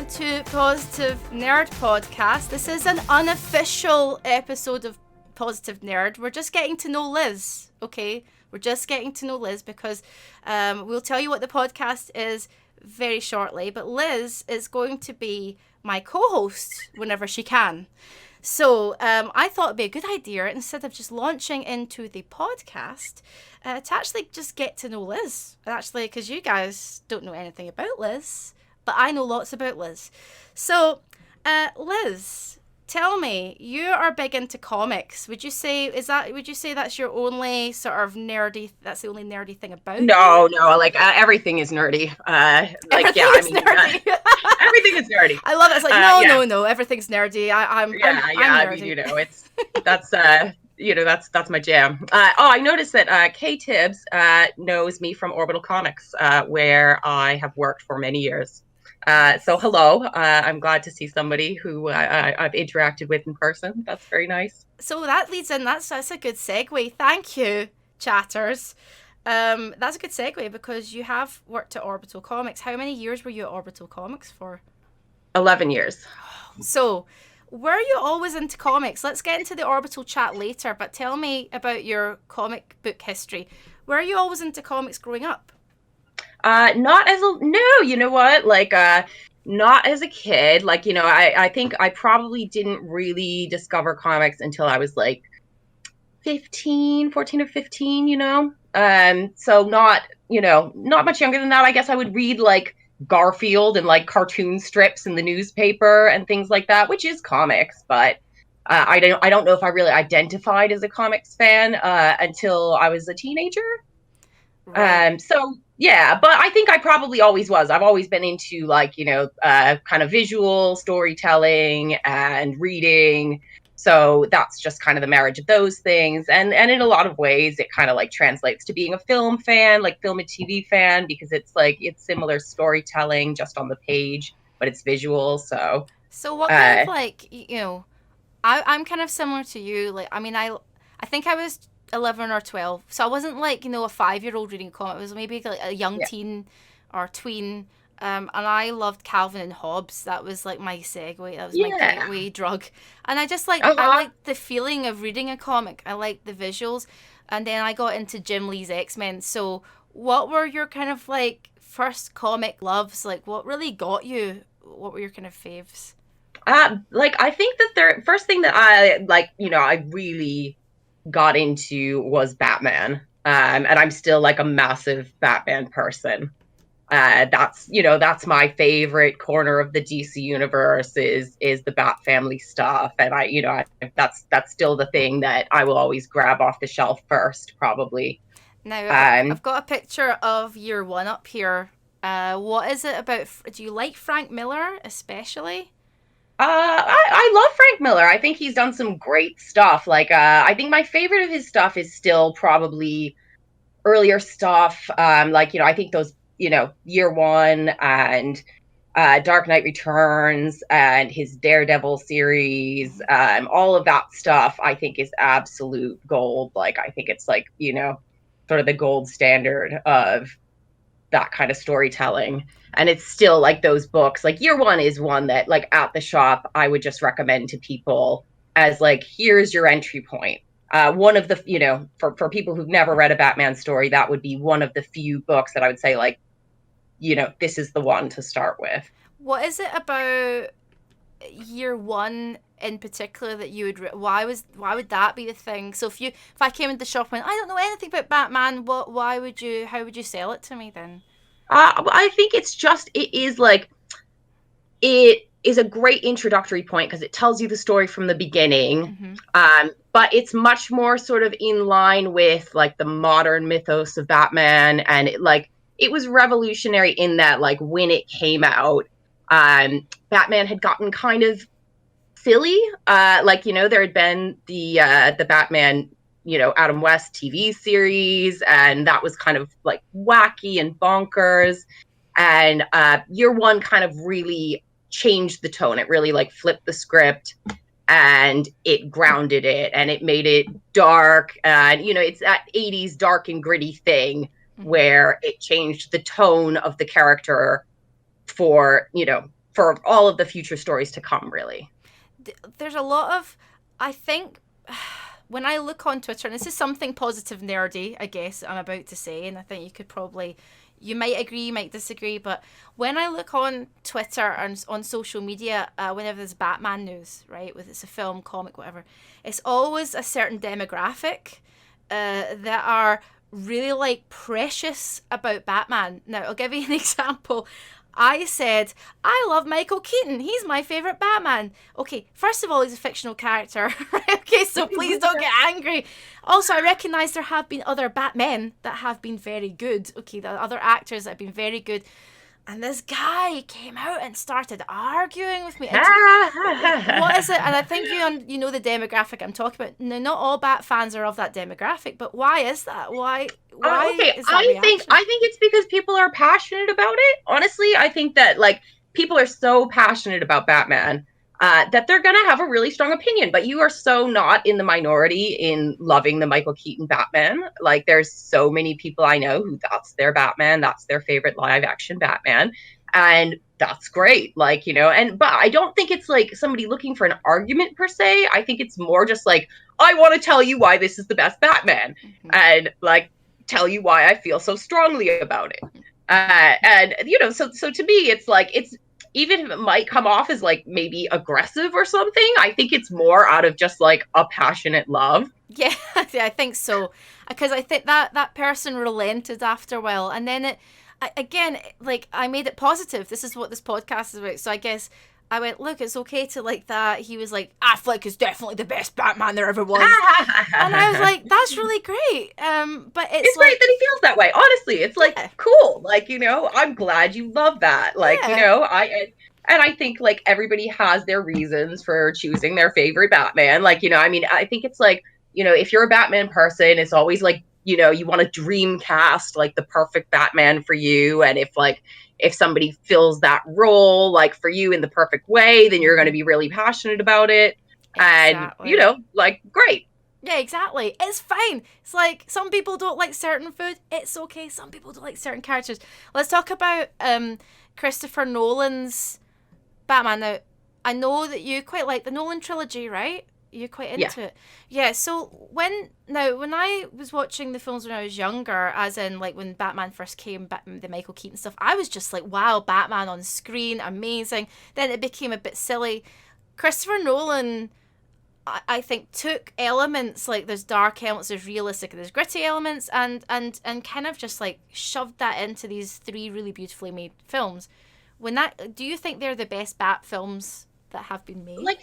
welcome to Positive Nerd Podcast. This is an unofficial episode of Positive Nerd. We're just getting to know Liz, okay? We're just getting to know Liz because we'll tell you what the podcast is very shortly, but Liz is going to be my co-host whenever she can. So I thought it'd be a good idea, instead of just launching into the podcast, to actually just get to know Liz. Actually, because you guys don't know anything about Liz, but I know lots about Liz. So, Liz, tell me, you are big into comics. Would you say that's your only sort of nerdy? That's the only nerdy thing about you? No, like everything is nerdy. Everything is nerdy. Everything is nerdy. I love it. It's like no, everything's nerdy. I'm nerdy. I mean, that's my jam. I noticed that Kay Tibbs knows me from Orbital Comics, where I have worked for many years. So hello, I'm glad to see somebody who I've interacted with in person. That's very nice. So that leads in, that's a good segue. Thank you, chatters. That's a good segue because you have worked at Orbital Comics. How many years were you at Orbital Comics for? 11 years. So, were you always into comics? Let's get into the Orbital chat later, but tell me about your comic book history. Were you always into comics growing up? Not as a kid. Like, I think I probably didn't really discover comics until I was like 14 or 15, so not much younger than that. I guess I would read like Garfield and like cartoon strips in the newspaper and things like that, which is comics, but I don't know if I really identified as a comics fan until I was a teenager. Right. So yeah, but I think I probably always was. I've always been into like, kind of visual storytelling and reading. So that's just kind of the marriage of those things. And in a lot of ways, it kind of like translates to being a film fan, like film and TV fan, because it's like, it's similar storytelling just on the page, but it's visual. So what kind of like, I'm kind of similar to you. Like, I mean, I think I was 11 or 12. So I wasn't like, a 5-year-old reading a comic. It was maybe like a young teen or tween. And I loved Calvin and Hobbes. That was like my segue. That was my gateway drug. And I just I liked the feeling of reading a comic. I liked the visuals. And then I got into Jim Lee's X-Men. So what were your kind of like first comic loves? Like what really got you? What were your kind of faves? I think the first thing that I really got into was Batman. And I'm still like a massive Batman person. That's my favorite corner of the DC universe is the Bat family stuff. And that's still the thing that I will always grab off the shelf first, probably. Now, I've got a picture of Year One up here. What is it about? Do you like Frank Miller especially? I love Frank Miller. I think he's done some great stuff. Like, I think my favorite of his stuff is still probably earlier stuff. I think those, Year One and Dark Knight Returns and his Daredevil series, all of that stuff I think is absolute gold. Like, I think it's like, sort of the gold standard of that kind of storytelling. And it's still like those books, like Year One is one that like at the shop, I would just recommend to people as like, here's your entry point. One of the, for people who've never read a Batman story, that would be one of the few books that I would say like, this is the one to start with. What is it about Year One in particular that you would, why would that be the thing? So if I came into the shop and went, I don't know anything about Batman, how would you sell it to me then? I think it is a great introductory point because it tells you the story from the beginning. Mm-hmm. But it's much more sort of in line with like the modern mythos of Batman. And it was revolutionary in that like when it came out, Batman had gotten kind of silly. There had been the Batman, Adam West TV series, and that was kind of like wacky and bonkers. And Year One kind of really changed the tone. It really like flipped the script and it grounded it and it made it dark. And, it's that 80s dark and gritty thing where it changed the tone of the character for for all of the future stories to come, really. There's a lot of, I think, when I look on Twitter, and this is something positive nerdy, I guess I'm about to say, and I think you might agree, you might disagree, but when I look on Twitter and on social media, whenever there's Batman news, right, whether it's a film, comic, whatever, it's always a certain demographic that are really like precious about Batman. Now, I'll give you an example. I said, I love Michael Keaton. He's my favourite Batman. Okay, first of all, he's a fictional character. Okay, so please don't get angry. Also, I recognise there have been other Batmen that have been very good. Okay, the other actors that have been very good. And this guy came out and started arguing with me. What is it? And I think you know the demographic I'm talking about. Now, not all Bat fans are of that demographic, but why is that? Why Okay, is that reaction? I think it's because people are passionate about it. Honestly, I think that like people are so passionate about Batman that they're gonna have a really strong opinion. But you are so not in the minority in loving the Michael Keaton Batman. Like, there's so many people I know who that's their Batman, that's their favorite live action Batman, and that's great. Like, but I don't think it's like somebody looking for an argument per se. I think it's more just like, I want to tell you why this is the best Batman, and like tell you why I feel so strongly about it. And so to me, it's like, it's, even if it might come off as like maybe aggressive or something, I think it's more out of just like a passionate love. Yeah, I think so. Because I think that person relented after a while. And then again, like, I made it positive. This is what this podcast is about. So I guess I went, look, it's okay to like that. He was like, Affleck is definitely the best Batman there ever was. And I was like, that's really great. But it's great that he feels that way. Honestly, it's like, cool. Like, I'm glad you love that. Like, I think like everybody has their reasons for choosing their favorite Batman. Like, I think it's like, if you're a Batman person, it's always like, you want to dream cast like the perfect Batman for you. And if somebody fills that role like for you in the perfect way, then you're going to be really passionate about it. Exactly. And like, great. Yeah, exactly. It's fine. It's like, some people don't like certain food. It's okay. Some people don't like certain characters. Let's talk about Christopher Nolan's Batman. Now, I know that you quite like the Nolan trilogy, right? You're quite into it. Yeah, so when I was watching the films when I was younger, as in like when Batman first came, the Michael Keaton stuff, I was just like, wow, Batman on screen, amazing. Then it became a bit silly. Christopher Nolan, I think, took elements, like there's dark elements, there's realistic, there's gritty elements, and kind of just like shoved that into these 3 really beautifully made films. Do you think they're the best Bat films that have been made? Like,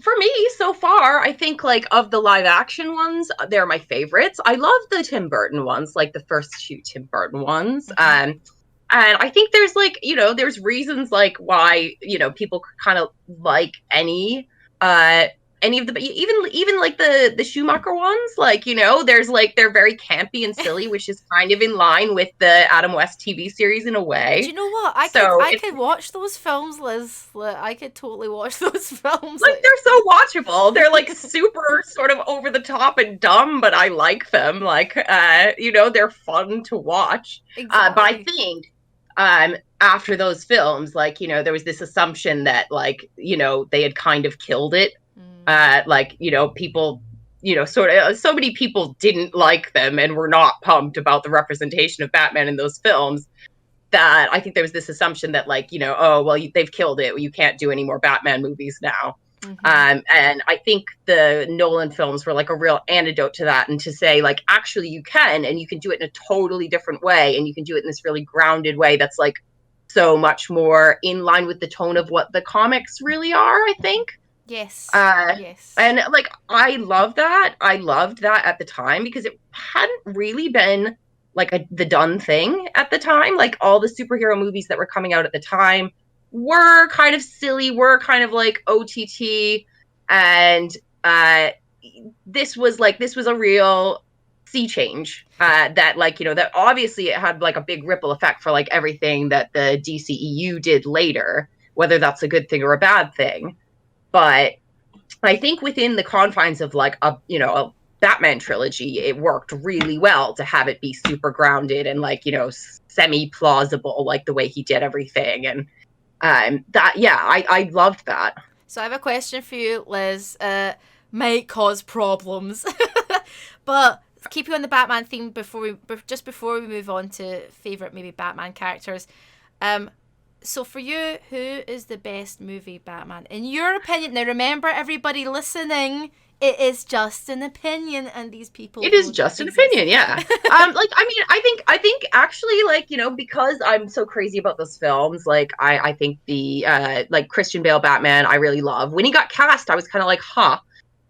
for me, so far, I think like of the live action ones, they're my favorites. I love the Tim Burton ones, like the first 2 Tim Burton ones. Mm-hmm. And I think there's like, there's reasons like why, people kind of like any of the, even like the Schumacher ones, like, there's like, they're very campy and silly, which is kind of in line with the Adam West TV series in a way. Do you know what? I could watch those films, Liz. I could totally watch those films. Like, they're so watchable. They're like super sort of over the top and dumb, but I like them. Like, they're fun to watch. Exactly. But I think after those films, like, there was this assumption that like, they had kind of killed it. People, sort of, so many people didn't like them and were not pumped about the representation of Batman in those films, that I think there was this assumption that like, they've killed it. You can't do any more Batman movies now. Mm-hmm. And I think the Nolan films were like a real antidote to that, and to say like, actually you can, and you can do it in a totally different way. And you can do it in this really grounded way that's like so much more in line with the tone of what the comics really are, I think. Yes. Yes. And like, I love that. I loved that at the time because it hadn't really been like the done thing at the time. Like, all the superhero movies that were coming out at the time were kind of silly, were kind of like OTT. And this was a real sea change that like, that obviously it had like a big ripple effect for like everything that the DCEU did later, whether that's a good thing or a bad thing. But I think within the confines of like a Batman trilogy, it worked really well to have it be super grounded and like, semi-plausible, like the way he did everything. And That, yeah, I loved that. So I have a question for you, Liz. Might cause problems, but keep you on the Batman theme just before we move on to favorite maybe Batman characters. Um, so for you, who is the best movie Batman in your opinion? Now remember, everybody listening, it is just an opinion, and these people It is don't just an exist. opinion, yeah. Like, I mean, I think actually, like, because I'm so crazy about those films, like, I think the like Christian Bale Batman, I really love. When he got cast, I was kind of like, huh.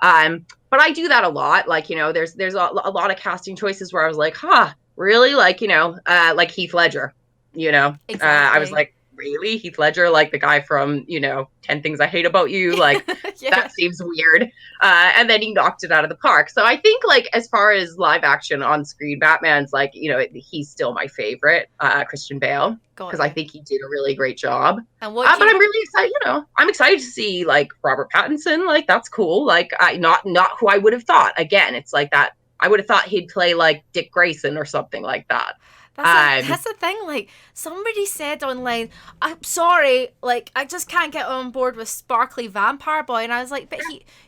But I do that a lot. Like, there's a lot of casting choices where I was like, huh, really? Like, like Heath Ledger, I was Exactly. like, really? Heath Ledger, like the guy from, 10 Things I Hate About You, like, Yeah. that seems weird. And then he knocked it out of the park. So I think, like, as far as live action on screen, Batman's like, he's still my favorite, Christian Bale, Got because I you. think he did a really great job. And what do But you? I'm really excited. I'm excited to see like Robert Pattinson. Like, that's cool. Like, not who I would have thought. Again, it's like that. I would have thought he'd play like Dick Grayson or something like that. That's the thing. Like somebody said online, I'm sorry, like I just can't get on board with sparkly vampire boy, and I was like, but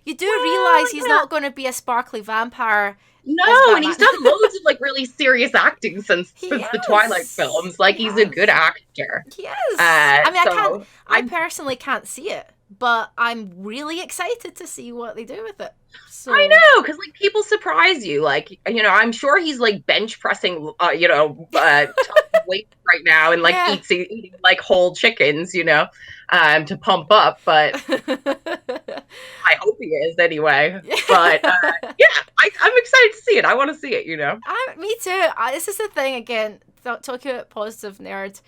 you do Well, realize he's yeah. not going to be a sparkly vampire as No, and he's Batman. done loads of like really serious acting since He the Twilight is. films. Like, He he's a good has. actor. He is. I mean, I can't. So I I'm personally can't see it, but I'm really excited to see what they do with it. I So. know, because like people surprise you. Like, I'm sure he's like bench pressing, tons of weight right now, and like Yeah. eating like whole chickens, to pump up. But I hope he is anyway. But yeah, I'm excited to see it. I want to see it. Me too. This is the thing again. Talking about positive nerd,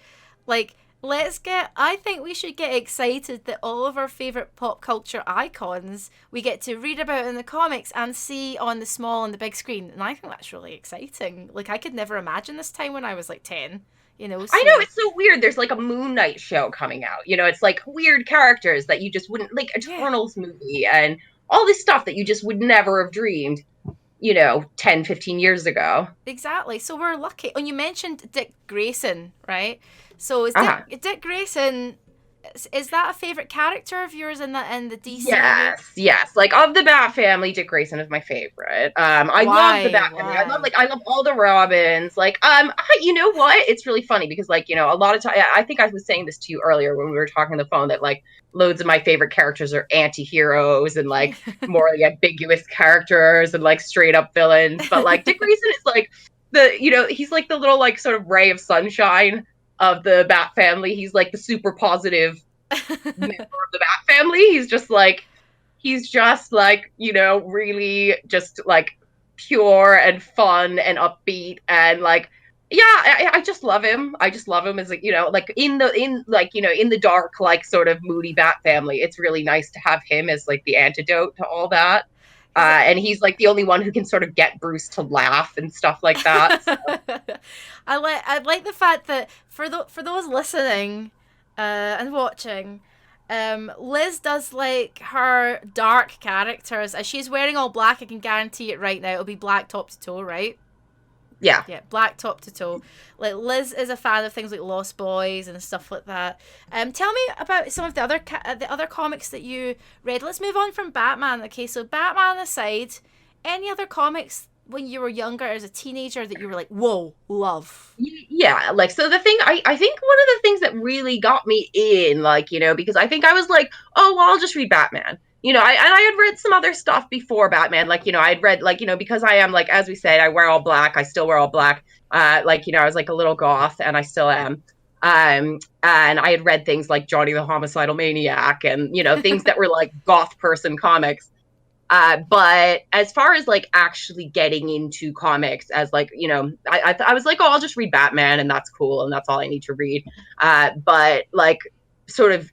like I think we should get excited that all of our favorite pop culture icons we get to read about in the comics and see on the small and the big screen, and I think that's really exciting. Like I could never imagine this time when I was like 10. I know, So it's so weird. There's like a Moon Knight show coming out. It's like weird characters that you just wouldn't, like yeah, Eternals movie and all this stuff that you just would never have dreamed, 10, 15 years ago. exactly. So we're lucky. And you mentioned Dick Grayson, right? So is Uh-huh. Dick Grayson? Is that a favorite character of yours in the DCU? Yes, yes. Like, of the Bat family, Dick Grayson is my favorite. I love the Why? Bat family. Why? I love all the Robins. Like, you know what? It's really funny because, like, a lot of time, I think I was saying this to you earlier when we were talking on the phone that like loads of my favorite characters are anti-heroes and like more like ambiguous characters and like straight up villains. But like Dick Grayson is like he's like the little like sort of ray of sunshine of the Bat family. He's like the super positive member of the Bat family. He's just like, really just like pure and fun and upbeat and like, yeah, I just love him. I just love him as like, like in the dark, like sort of moody Bat family. It's really nice to have him as like the antidote to all that. Is it? And he's like the only one who can sort of get Bruce to laugh and stuff like that. So. I like the fact that for those listening and watching, Liz does like her dark characters. As she's wearing all black, I can guarantee it right now. It'll be black top to toe, right? Yeah. Yeah, black top to toe. Like Liz is a fan of things like Lost Boys and stuff like that. Tell me about some of the other comics that you read. Let's move on from Batman. Okay, so Batman aside, any other comics when you were younger as a teenager that you were like, whoa, love? Yeah, like, so the thing, I think one of the things that really got me in, like, because I think I was like, oh well, I'll just read Batman. I had read some other stuff before Batman, like, I'd read, like, because I am, like, as we said, I wear all black, I still wear all black. Like, I was like a little goth, and I still am. And I had read things like Johnny the Homicidal Maniac and, things that were like goth person comics. But as far as like actually getting into comics as like, I was like, oh, I'll just read Batman and that's cool. And that's all I need to read. But like sort of,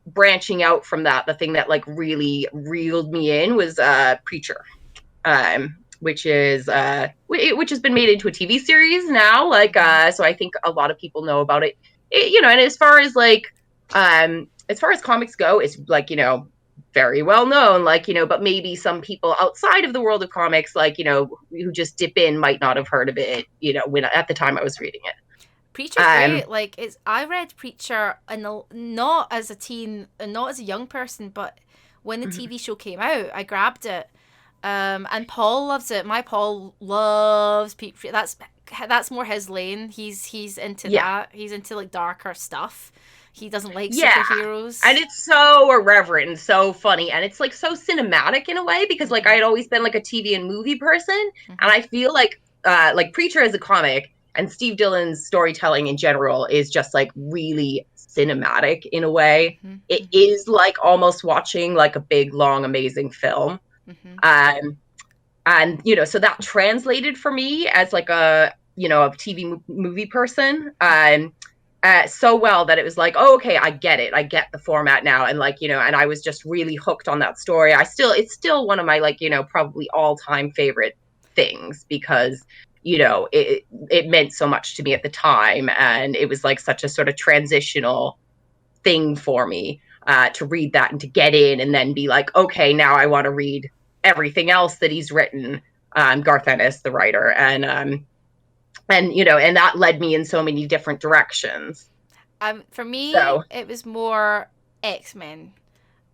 branching out from that, the thing that like really reeled me in was Preacher, which which has been made into a TV series now. Like, so I think a lot of people know about it. And as far as comics go, it's like, very well known, like, but maybe some people outside of the world of comics, like, who just dip in might not have heard of it, when at the time I was reading it. Preacher's great. Like, I read Preacher not as a teen, and not as a young person, but when the TV show came out, I grabbed it. And Paul loves it. My Paul loves Preacher. That's more his lane. He's into that. He's into like darker stuff. He doesn't like superheroes. And it's so irreverent and so funny, and it's like so cinematic in a way, because like I had always been like a TV and movie person, and I feel like Preacher as a comic and Steve Dillon's storytelling in general is just like really cinematic in a way. It is like almost watching like a big, long, amazing film. And you know, so that translated for me as like a, you know, a TV movie person so well that it was like, oh, okay, I get it. I get the format now. And like, you know, and I was just really hooked on that story. It's still one of my, like, you know, probably all-time favorite things, because, you know, it meant so much to me at the time, and it was like such a sort of transitional thing for me to read that and to get in and then be like, okay, now I want to read everything else that he's written. Garth Ennis, the writer, and you know, and that led me in so many different directions. For me, it was more X-Men,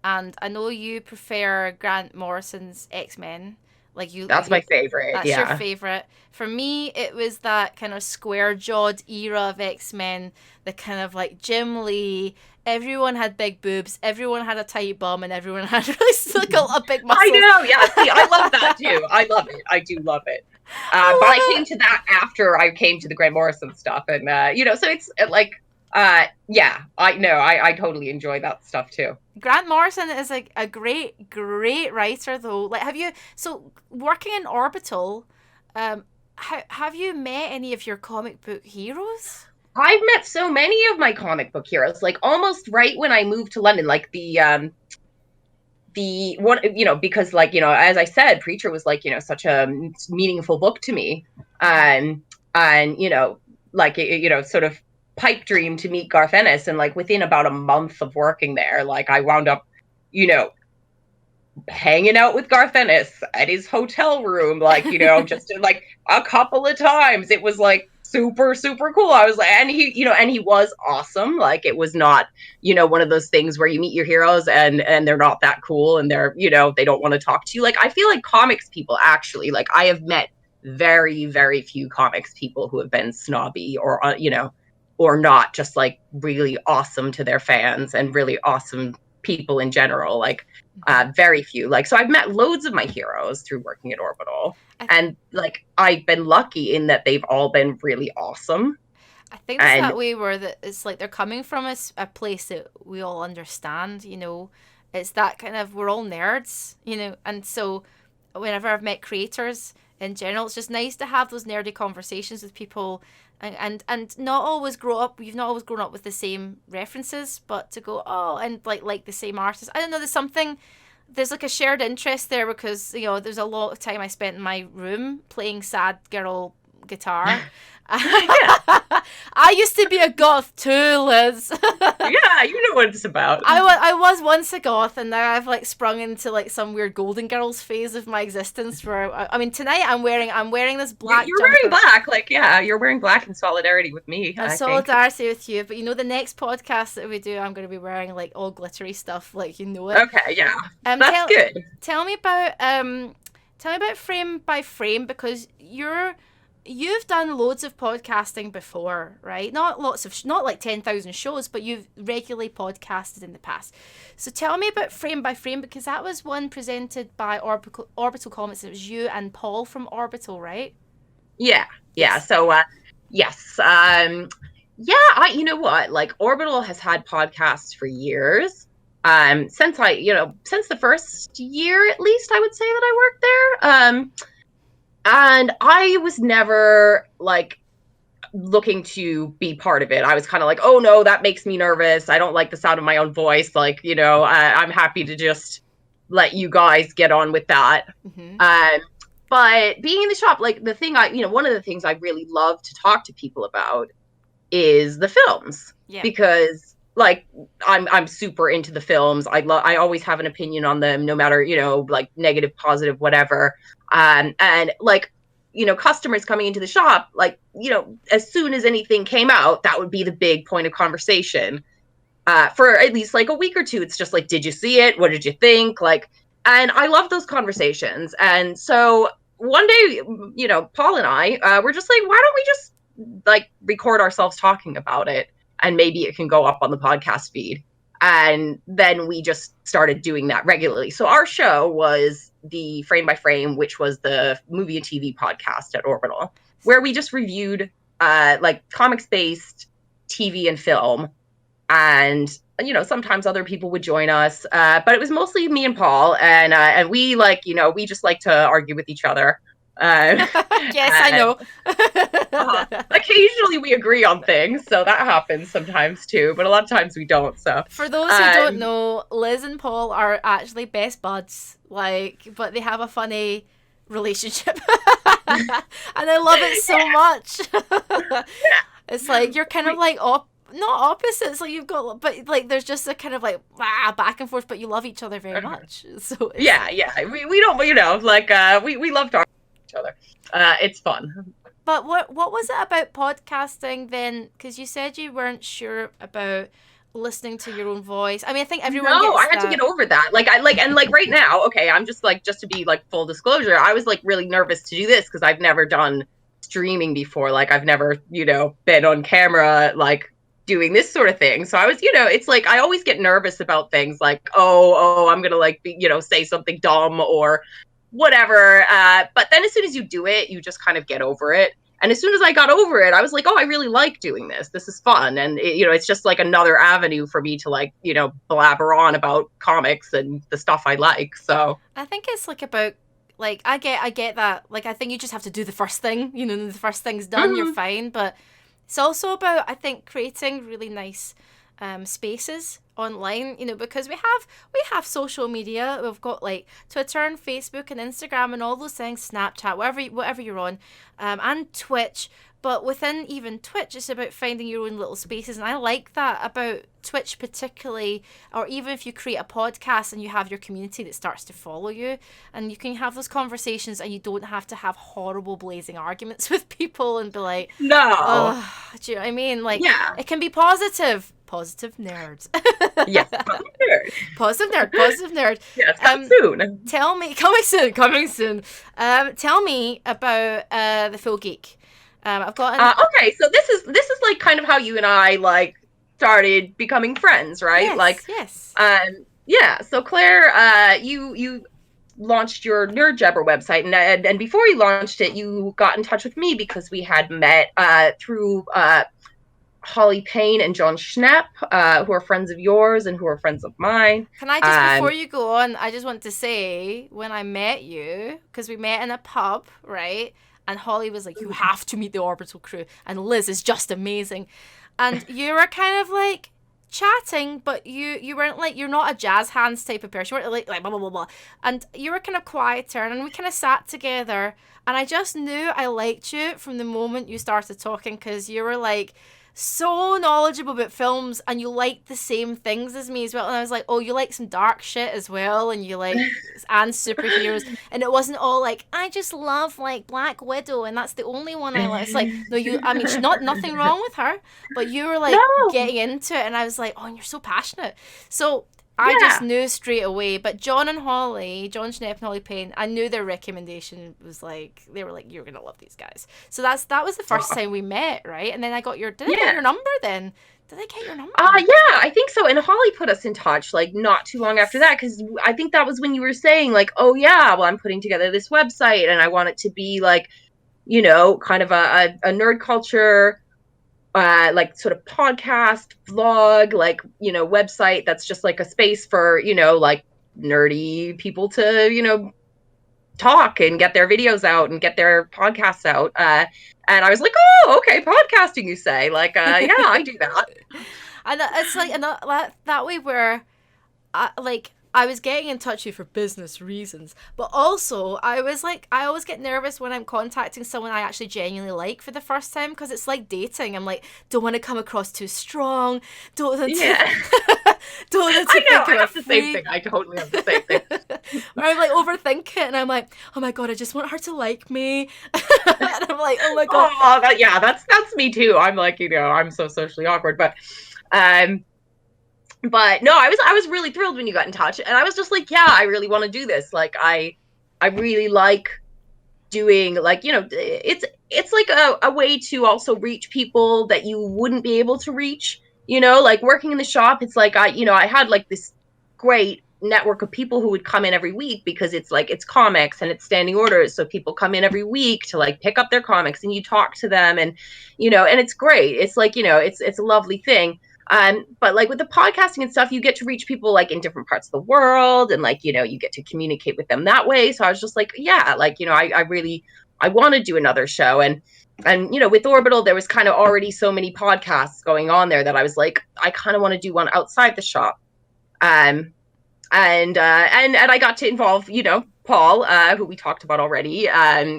and I know you prefer Grant Morrison's X-Men. Like that's my favorite. That's your favorite. For me, it was that kind of square-jawed era of X-Men, the kind of like Jim Lee. Everyone had big boobs, everyone had a tight bum, and everyone had really like a big muscle. I know, yeah. See, I love that too. I love it. I do love it. But I came to that after I came to the Grant Morrison stuff, and you know, so it's like, yeah, I know, I totally enjoy that stuff too. Grant Morrison is like a great writer, though. Like, so working in Orbital, have you met any of your comic book heroes? I've met so many of my comic book heroes, like almost right when I moved to London, like the one, you know, because like, you know, as I said, Preacher was like, you know, such a meaningful book to me, and you know, like, you know, sort of pipe dream to meet Garth Ennis, and like within about a month of working there, like I wound up, you know, hanging out with Garth Ennis at his hotel room, like, you know, just like a couple of times. It was like super cool. I was like, and he, you know, and he was awesome. Like, it was not, you know, one of those things where you meet your heroes and they're not that cool, and they're, you know, they don't want to talk to you. Like, I feel like comics people actually, like, I have met very few comics people who have been snobby or you know, or not just like really awesome to their fans and really awesome people in general. Like, very few. Like, so I've met loads of my heroes through working at Orbital, and like I've been lucky in that they've all been really awesome. I think it's that way where it's like they're coming from a place that we all understand, you know. It's that kind of, we're all nerds, you know, and so whenever I've met creators in general, it's just nice to have those nerdy conversations with people, and not always you've not always grown up with the same references, but to go, oh, and like the same artist. I don't know, there's like a shared interest there, because, you know, there's a lot of time I spent in my room playing sad girl guitar. I used to be a goth too, Liz. Yeah, you know what it's about. I was once a goth, and now I've like sprung into like some weird Golden Girls phase of my existence. Where I mean, tonight I'm wearing this black. You're wearing black, like, yeah, you're wearing black in solidarity with me. Solidarity with you, but you know, the next podcast that we do, I'm going to be wearing like all glittery stuff, like, you know it. Okay, yeah, that's good. Tell me about Frame by Frame, because you've done loads of podcasting before, right? Not like 10,000 shows, but you've regularly podcasted in the past. So tell me about Frame by Frame, because that was one presented by Orbital Comics. It was you and Paul from Orbital, right? Yeah. So, yes. You know what? Like, Orbital has had podcasts for years. Since the first year, at least, I would say that I worked there. And I was never like looking to be part of it. I was kind of like, oh no, that makes me nervous. I don't like the sound of my own voice. Like, you know, I'm happy to just let you guys get on with that. But being in the shop, like, one of the things I really love to talk to people about is the films. Yeah. Because like I'm super into the films. I always have an opinion on them, no matter, you know, like negative, positive, whatever. And like, customers coming into the shop, like, as soon as anything came out, that would be the big point of conversation. For at least like a week or two, it's just like, did you see it? What did you think? Like, and I love those conversations. And so one day, Paul and I were just like, why don't we just like record ourselves talking about it, and maybe it can go up on the podcast feed. And then we just started doing that regularly. So our show was the Frame by Frame, which was the movie and TV podcast at Orbital, where we just reviewed like comics-based TV and film. And sometimes other people would join us, but it was mostly me and Paul, and we we just like to argue with each other. Yes, I know. Occasionally we agree on things, so that happens sometimes too, but a lot of times we don't. So for those who don't know, Liz and Paul are actually best buds, but they have a funny relationship. And I love it so much. It's like you're kind of like not opposites, like you've got, but like there's just a kind of like back and forth, but you love each other very much. So we don't, we love talking to each other. It's fun. But what was it about podcasting then? Because you said you weren't sure about listening to your own voice. I mean, I think everyone gets I had to get over that. Right now, okay, I'm just to be like full disclosure, I was like really nervous to do this because I've never done streaming before. Like I've never, been on camera, like doing this sort of thing. So I was, it's like I always get nervous about things like, I'm gonna like be, say something dumb or whatever. But then as soon as you do it, you just kind of get over it. And as soon as I got over it, I was like, I really like doing this. This is fun. And it's just like another avenue for me to like, blabber on about comics and the stuff I like. So I think it's like about like I get that. Like I think you just have to do the first thing, the first thing's done, you're fine. But it's also about, I think, creating really nice spaces online, because we have social media. We've got like Twitter and Facebook and Instagram and all those things, Snapchat, whatever you're on, and Twitch. But within even Twitch, it's about finding your own little spaces. And I like that about Twitch particularly, or even if you create a podcast and you have your community that starts to follow you, and you can have those conversations and you don't have to have horrible blazing arguments with people and be like, no. Do you know what I mean? Like, it can be positive. Positive nerds. Yes, positive nerd. Yes, coming soon. Coming soon. Tell me about the full Geek. I've got okay, so this is like kind of how you and I like started becoming friends, right? Yes. So Claire, you launched your Nerd Jabber website, and before you launched it, you got in touch with me because we had met through Holly Payne and John Schnepp, who are friends of yours and who are friends of mine. Can I just, before you go on, I just want to say, when I met you, because we met in a pub, right? And Holly was like, you have to meet the Orbital crew. And Liz is just amazing. And you were kind of like chatting, but you weren't like, you're not a jazz hands type of person. You weren't like blah, blah, blah, blah. And you were kind of quieter, and we kind of sat together. And I just knew I liked you from the moment you started talking, because you were like so knowledgeable about films and you like the same things as me as well. And I was like, you like some dark shit as well, and you like and superheroes. And it wasn't all like, I just love like Black Widow and that's the only one I like. It's like, no, she's nothing wrong with her, but you were like getting into it, and I was like, and you're so passionate. So I just knew straight away. But John and Holly, John Schnepp and Holly Payne, I knew their recommendation was like, they were like, you're going to love these guys. So that was the first time we met, right? And then I got I get your number then? Did I get your number? Yeah, I think so. And Holly put us in touch like not too long after that, because I think that was when you were saying like, I'm putting together this website and I want it to be like, kind of a nerd culture like sort of podcast, vlog, like, website that's just like a space for, like nerdy people to, talk and get their videos out and get their podcasts out. And I was like, okay, podcasting, you say? Like, I do that. And it's like that way where, I was getting in touch with you for business reasons, but also I was like, I always get nervous when I'm contacting someone I actually genuinely like for the first time, because it's like dating. I'm like, don't want to come across too strong. Don't want to I know. I have the same thing. I totally have the same thing. Or I'm like overthink it, and I'm like, oh my god, I just want her to like me. And I'm like, oh my god. Oh, that's me too. I'm like, I'm so socially awkward, um, but no, I was really thrilled when you got in touch, and I was just like, yeah, I really want to do this. Like, I really like doing, like, it's like a way to also reach people that you wouldn't be able to reach. Like working in the shop, it's like I had like this great network of people who would come in every week, because it's like it's comics and it's standing orders, so people come in every week to like pick up their comics, and you talk to them, and and it's great. It's like it's a lovely thing. But like with the podcasting and stuff, you get to reach people like in different parts of the world, and like you get to communicate with them that way. So I was just like, yeah, like I really I want to do another show. And with Orbital, there was kind of already so many podcasts going on there that I was like, I kind of want to do one outside the shop. And I got to involve Paul, who we talked about already.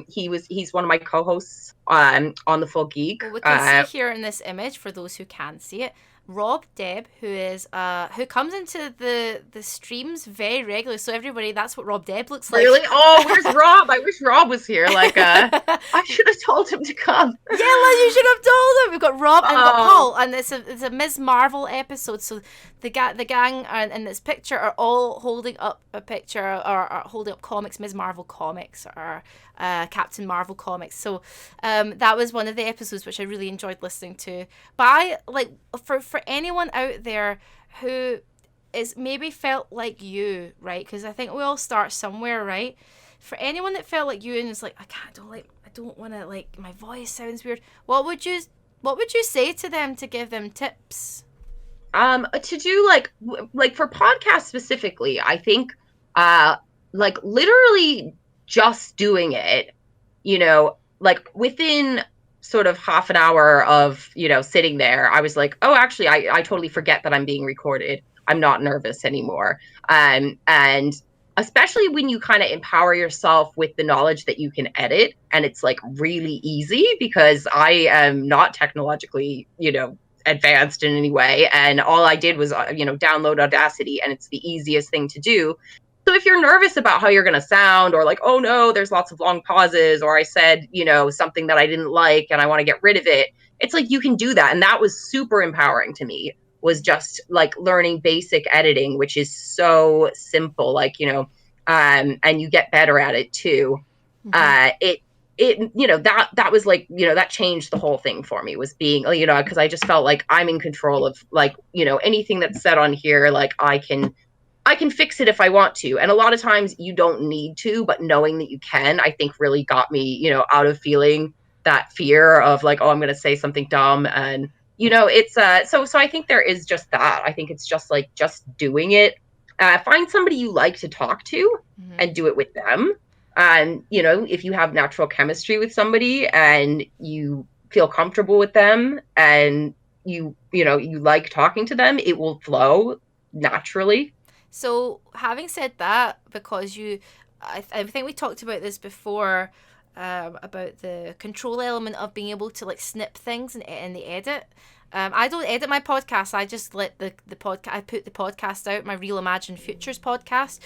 He's one of my co-hosts on the Full Geek. Well, we can see here in this image, for those who can't see it, Rob Deb, who comes into the streams very regularly. So everybody, that's what Rob Deb looks like. Really? Oh, where's Rob? I wish Rob was here. Like, I should have told him to come. Yeah, you should have told him. We've got Rob and we've got Paul, and it's a Ms. Marvel episode. So the gang in this picture are all holding up a picture, or holding up comics, Ms. Marvel comics, or Captain Marvel comics. So that was one of the episodes which I really enjoyed listening to. But I like for anyone out there who is maybe felt like you, right? Because I think we all start somewhere, right? For anyone that felt like you and is like, I don't want to, like, my voice sounds weird. What would you say to them to give them tips? To do like for podcasts specifically, I think like literally just doing it, like within sort of half an hour of sitting there, I was like, oh, actually I totally forget that I'm being recorded. I'm not nervous anymore. And especially when you kind of empower yourself with the knowledge that you can edit, and it's like really easy, because I am not technologically advanced in any way, and all I did was download Audacity, and it's the easiest thing to do. So if you're nervous about how you're going to sound, or like, oh no, there's lots of long pauses, or I said something that I didn't like and I want to get rid of it, it's like you can do that. And that was super empowering to me, was just like learning basic editing, which is so simple, like and you get better at it too. It that was like that changed the whole thing for me, was being because I just felt like I'm in control of like anything that's said on here, like I can fix it if I want to. And a lot of times you don't need to, but knowing that you can, I think really got me out of feeling that fear of like, oh, I'm going to say something dumb. And it's so I think there is just that. I think it's just like just doing it. Find somebody you like to talk to and do it with them. And if you have natural chemistry with somebody and you feel comfortable with them, and you like talking to them, it will flow naturally. So having said that, because I think we talked about this before, about the control element of being able to like snip things in the edit. I don't edit my podcast. I just let the podcast. I put the podcast out, my Real Imagined Futures podcast.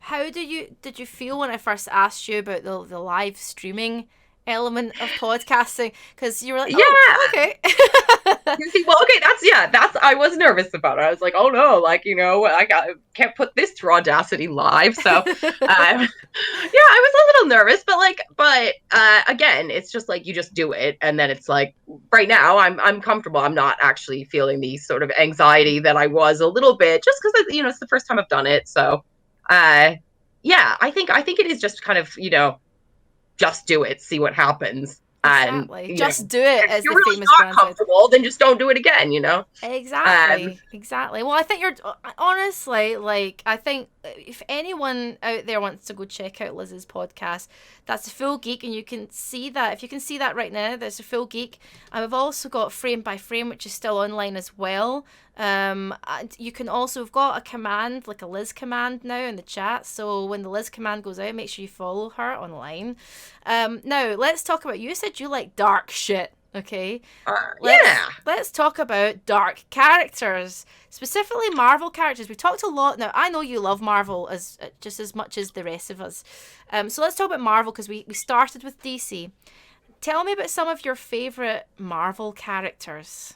How did you feel when I first asked you about the live streaming element of podcasting? Because you were like, oh, okay. Well, okay, that's I was nervous about it. I was like, oh no, like I can't put this to Audacity live. So I was a little nervous, but again, it's just like you just do it, and then it's like right now I'm comfortable. I'm not actually feeling the sort of anxiety that I was a little bit, just because it's the first time I've done it. So I think it is just kind of just do it, see what happens. Exactly. And just do it, as the really famous not comfortable, then just don't do it again. Exactly. Well, I think you're honestly, like, I think if anyone out there wants to go check out Liz's podcast, that's a Full Geek, and you can see that. If you can see that right now, there's a Full Geek. And we've also got Frame by Frame, which is still online as well. And you can also, we've got a command, like a Liz command now in the chat. So when the Liz command goes out, make sure you follow her online. Now let's talk about, you said you like dark shit. Okay. Let's let's talk about dark characters, specifically Marvel characters. We talked a lot. Now, I know you love Marvel as just as much as the rest of us. So let's talk about Marvel because we started with DC. Tell me about some of your favorite Marvel characters.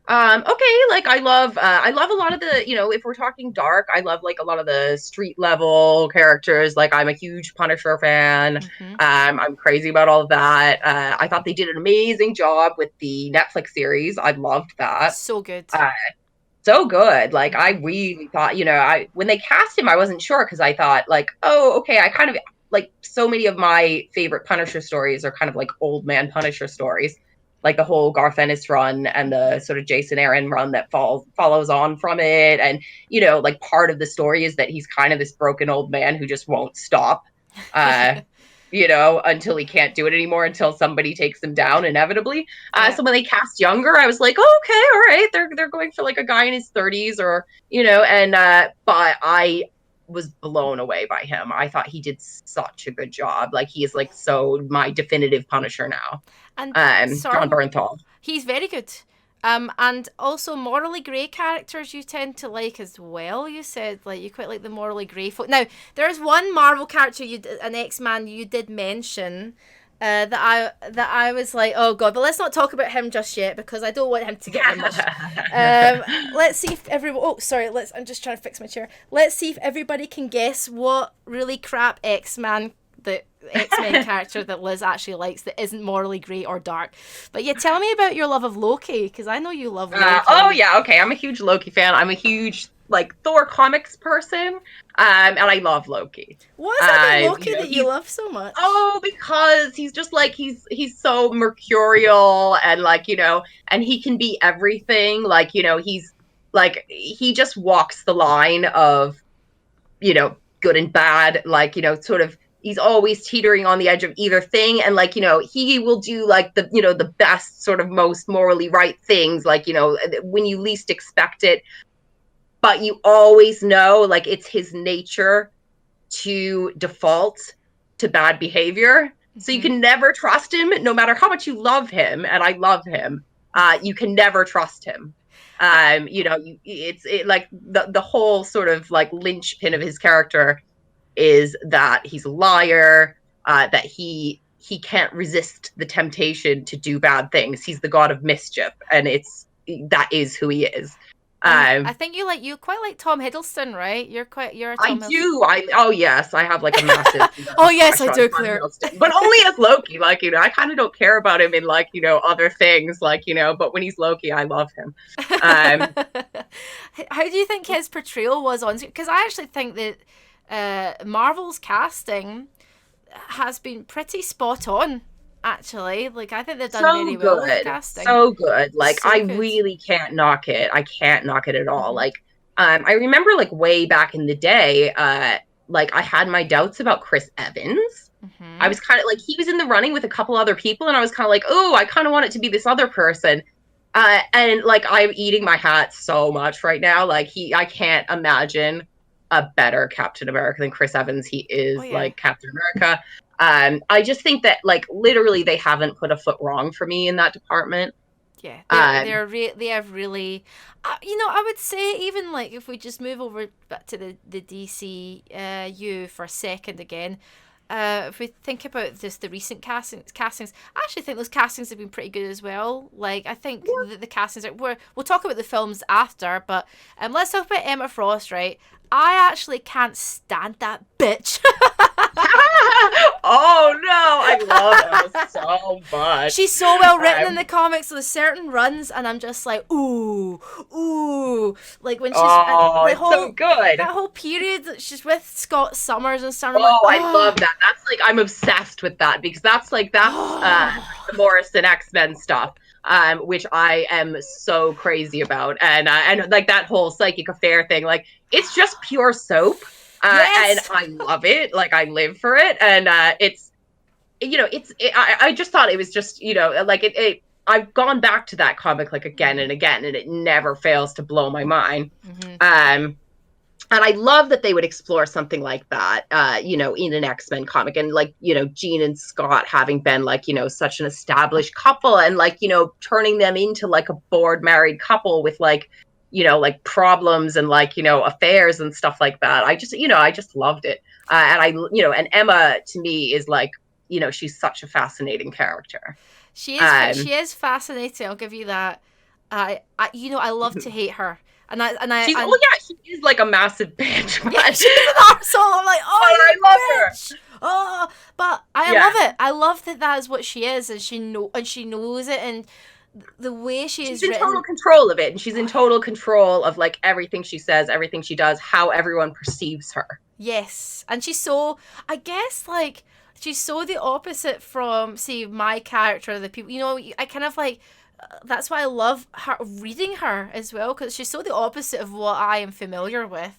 Okay, like I love a lot of the, if we're talking dark, I love like a lot of the street level characters. Like I'm a huge Punisher fan. Mm-hmm. I'm crazy about all of that. I thought they did an amazing job with the Netflix series. I loved that. So good. Uh, so good. Like I really thought, I when they cast him, I wasn't sure because I thought like, oh, okay, I kind of like so many of my favorite Punisher stories are kind of like old man Punisher stories, like the whole Garth Ennis run and the sort of Jason Aaron run that follows on from it. And, like part of the story is that he's kind of this broken old man who just won't stop, until he can't do it anymore, until somebody takes him down inevitably. So when they cast younger, I was like, oh, okay, all right. They're going for like a guy in his 30s or, but I was blown away by him. I thought he did such a good job. Like he is like so my definitive Punisher now. And John Bernthal. He's very good. And also morally grey characters you tend to like as well. You said like you quite like the morally grey folk. Now there is one Marvel character an X-Man you did mention that I was like, oh god, but let's not talk about him just yet because I don't want him to get much. Let's see if everyone. Oh, sorry. I'm just trying to fix my chair. Let's see if everybody can guess what really crap X-Men character that Liz actually likes that isn't morally grey or dark. But yeah, tell me about your love of Loki because I know you love Loki. Oh yeah, okay. I'm a huge Loki fan. I'm a huge like Thor comics person, and I love Loki. What is it about Loki that you love so much? Oh, because he's just like he's so mercurial and like and he can be everything. Like he's like he just walks the line of good and bad. Like sort of. He's always teetering on the edge of either thing. And like, he will do like the best sort of most morally right things, like, when you least expect it, but you always know like it's his nature to default to bad behavior. Mm-hmm. So you can never trust him no matter how much you love him. And I love him. You can never trust him. It's like the whole sort of like linchpin of his character is that he's a liar, that he can't resist the temptation to do bad things. He's the god of mischief, and that is who he is. I think you quite like Tom Hiddleston, right? You're a Tom Hiddleston. Oh yes, I have like a massive. Oh yes, I do, Claire. But only as Loki. Like I kind of don't care about him in like other things. Like but when he's Loki, I love him. How do you think his portrayal was on? Because I actually think that. Marvel's casting has been pretty spot on, actually. Like I think they've done very well with casting. So good. Like I really can't knock it. I can't knock it at all. Like I remember like way back in the day, like I had my doubts about Chris Evans. Mm-hmm. I was kind of like he was in the running with a couple other people, and I was kind of like, oh, I kind of want it to be this other person. And like I'm eating my hat so much right now. Like I can't imagine a better Captain America than Chris Evans. He is like Captain America. I just think that like literally they haven't put a foot wrong for me in that department. Yeah, they have really, I would say even like if we just move over back to the DCU for a second again, if we think about just the recent castings, I actually think those castings have been pretty good as well. Like I think the castings we'll talk about the films after, but let's talk about Emma Frost, right? I actually can't stand that bitch. Oh no, I love Emma so much. She's so well written in the comics. There's certain runs, and I'm just like, ooh, like when she's so good. That whole period that she's with Scott Summers and stuff. I love that. That's like I'm obsessed with that because that's the Morrison X-Men stuff. Which I am so crazy about, and like that whole psychic affair thing, like it's just pure soap, and I love it. Like I live for it, and I just thought it was just like it. I've gone back to that comic like again and again, and it never fails to blow my mind. Mm-hmm. and I love that they would explore something like that, in an X-Men comic, and like, Jean and Scott having been like, such an established couple, and like, turning them into like a bored married couple with like, like problems and like, affairs and stuff like that. I just loved it. And Emma to me is like, she's such a fascinating character. She is fascinating. I'll give you that. I love to hate her, and she is like a massive bitch. But... yeah, she's an arsehole. I'm like, oh, I love bitch. Her. Oh, but I love it. I love that is what she is, and she knows it, and the way she's in total control of it, and she's in total control of like everything she says, everything she does, how everyone perceives her. Yes, and she's so, I guess, like, she's so the opposite from, say, my character, the people, I kind of like, that's why I love her, reading her as well, because she's so the opposite of what I am familiar with.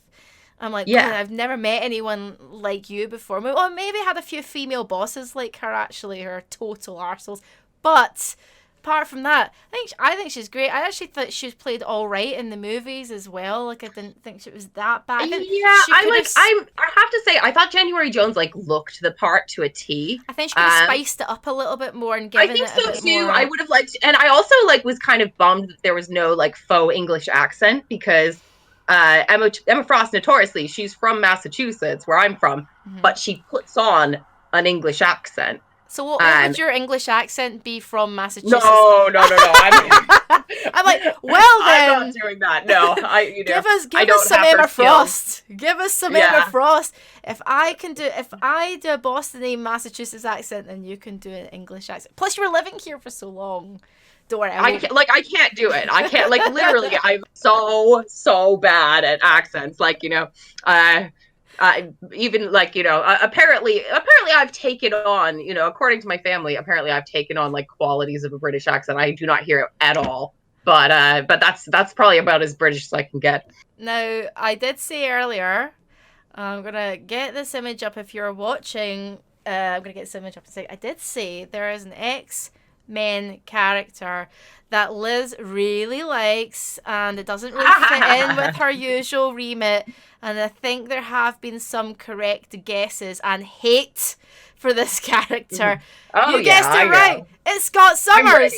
I'm like, yeah, I've never met anyone like you before. Well, maybe had a few female bosses like her, actually, who are total arseholes. But apart from that, I think she's great. I actually thought she was played all right in the movies as well. Like, I didn't think she was that bad. I have to say, I thought January Jones like looked the part to a T. I think she could have spiced it up a little bit more and given it a bit more. I think so too. I would have liked, and I also like was kind of bummed that there was no like faux English accent, because Emma Frost, notoriously, she's from Massachusetts, where I'm from, but she puts on an English accent. So what would your English accent be from Massachusetts? No. I'm like, well then. I'm not doing that. No, give us some Emma Frost. Give us some Emma Frost. If I do a Boston Massachusetts accent, then you can do an English accent. Plus, you were living here for so long. Don't worry. I can't do it. I can't, like, literally, I'm so bad at accents. Like, even like, apparently I've taken on, according to my family, apparently I've taken on like qualities of a British accent. I do not hear it at all. But that's probably about as British as I can get. Now, I did say earlier, I'm going to get this image up if you're watching. I'm going to get this image up in a second. I did say there is an X-Men character that Liz really likes, and it doesn't really fit in with her usual remit. And I think there have been some correct guesses and hate for this character. Oh, you guessed it right. It's Scott Summers.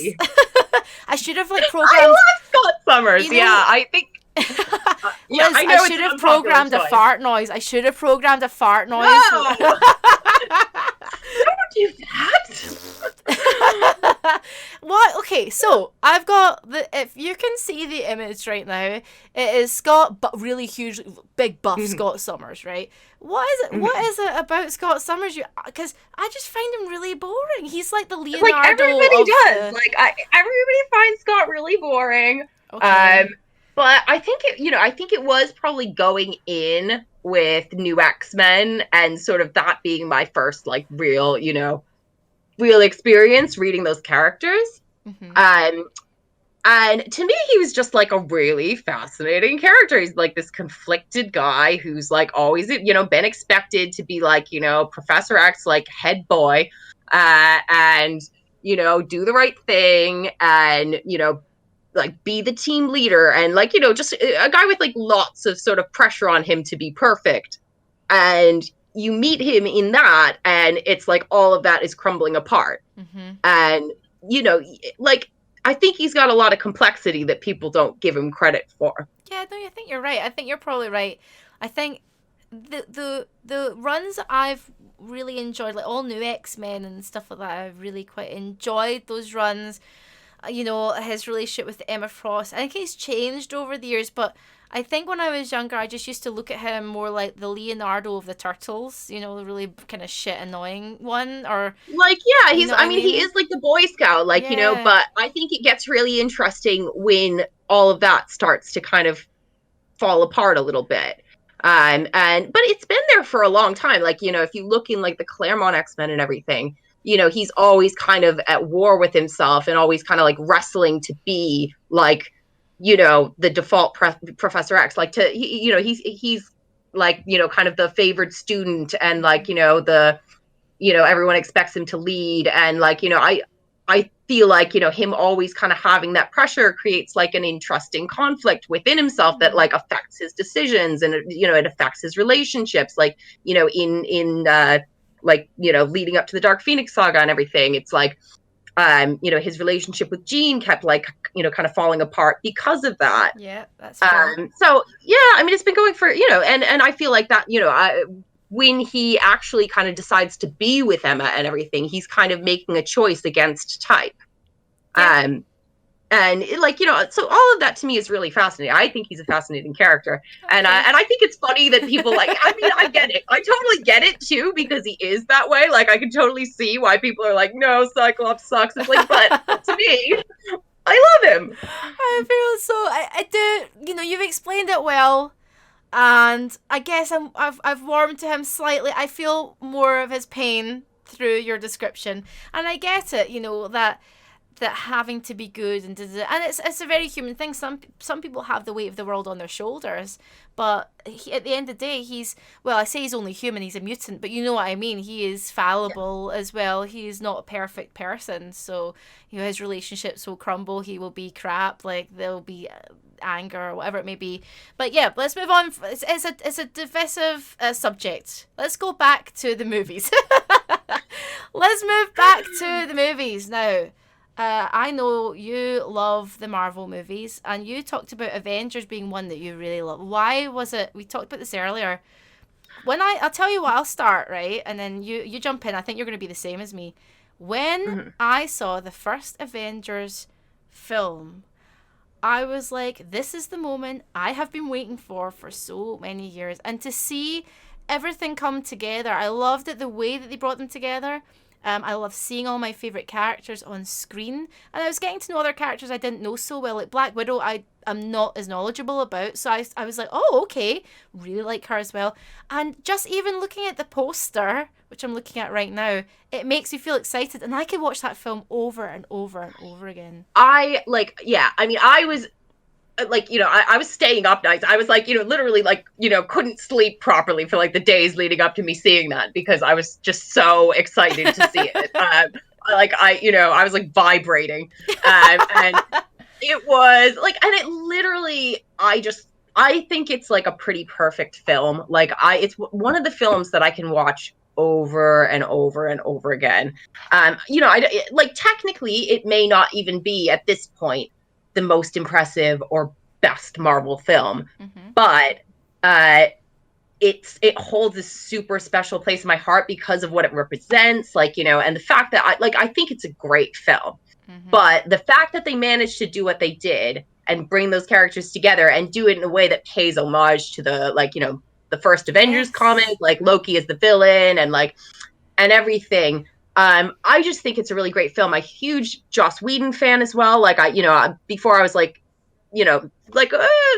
I should have like programmed. I love Scott Summers. I think. Liz, I should have programmed a fart noise. I should have programmed a fart noise. No. Don't do that. What? Okay, so I've got if you can see the image right now, it is Scott, but really huge, big buff Scott Summers, right? What is it? What is it about Scott Summers? Because I just find him really boring. He's like the Leonardo. Like everybody does. Everybody finds Scott really boring. Okay. But I think it was probably going in with New X-Men and sort of that being my first like real experience reading those characters. And to me, he was just like a really fascinating character. He's like this conflicted guy who's like always, been expected to be like, Professor X, like head boy, and, do the right thing and, like be the team leader and like, just a guy with like lots of sort of pressure on him to be perfect. And you meet him in that and it's like all of that is crumbling apart. And, like, I think he's got a lot of complexity that people don't give him credit for. Yeah, no, I think you're right. I think you're probably right. I think the runs I've really enjoyed, like all New X-Men and stuff like that, I've really quite enjoyed those runs. His relationship with Emma Frost, I think he's changed over the years, but I think when I was younger, I just used to look at him more like the Leonardo of the Turtles, the really kind of shit annoying one, or like, yeah, he's, I mean, he is like the Boy Scout, like, but I think it gets really interesting when all of that starts to kind of fall apart a little bit. But it's been there for a long time. Like, if you look in like the Claremont X-Men and everything, he's always kind of at war with himself and always kind of like wrestling to be like, the default Professor X, like he's like, kind of the favored student and like, everyone expects him to lead. And like, I feel like, him always kind of having that pressure creates like an interesting conflict within himself that like affects his decisions, and it affects his relationships, like, in like, leading up to the Dark Phoenix saga and everything. It's like, his relationship with Jean kept like, kind of falling apart because of that. Yeah, that's fair. So yeah, I mean, it's been going for, and I feel like that, when he actually kind of decides to be with Emma and everything, he's kind of making a choice against type. Yeah. And it, like, so all of that to me is really fascinating. I think he's a fascinating character. Okay. And I think it's funny that people like, I mean, I get it. I totally get it too, because he is that way. Like, I can totally see why people are like, no, Cyclops sucks. It's like, but to me, I love him. I feel so, I do, you've explained it well. And I guess I've warmed to him slightly. I feel more of his pain through your description. And I get it, that having to be good and it's a very human thing. Some people have the weight of the world on their shoulders, but at the end of the day, I say he's only human, he's a mutant, but you know what I mean. He is fallible as well. He is not a perfect person, so his relationships will crumble. He will be crap. Like, there'll be anger or whatever it may be. But yeah, let's move on. It's a divisive subject. Let's go back to the movies. Let's move back to the movies now. I know you love the Marvel movies, and you talked about Avengers being one that you really love. Why was it? We talked about this earlier. I'll tell you what, I'll start, right? And then you jump in. I think you're going to be the same as me. When I saw the first Avengers film, I was like, this is the moment I have been waiting for so many years. And to see everything come together, I loved it, the way that they brought them together. I love seeing all my favourite characters on screen. And I was getting to know other characters I didn't know so well. Like Black Widow, I'm not as knowledgeable about. So I was like, oh, okay. Really like her as well. And just even looking at the poster, which I'm looking at right now, it makes me feel excited. And I could watch that film over and over and over again. I was... like, I was staying up nights. I was like, literally like, couldn't sleep properly for like the days leading up to me seeing that, because I was just so excited to see it. I was like vibrating. And it was like, and it literally, I think it's like a pretty perfect film. Like it's one of the films that I can watch over and over and over again. Like technically it may not even be at this point the most impressive or best Marvel film, but it holds a super special place in my heart because of what it represents, like, and the fact that I think it's a great film, but the fact that they managed to do what they did and bring those characters together and do it in a way that pays homage to the, like, the first Avengers comic, like Loki is the villain and everything. I just think it's a really great film. I'm a huge Joss Whedon fan as well. Like before I was like,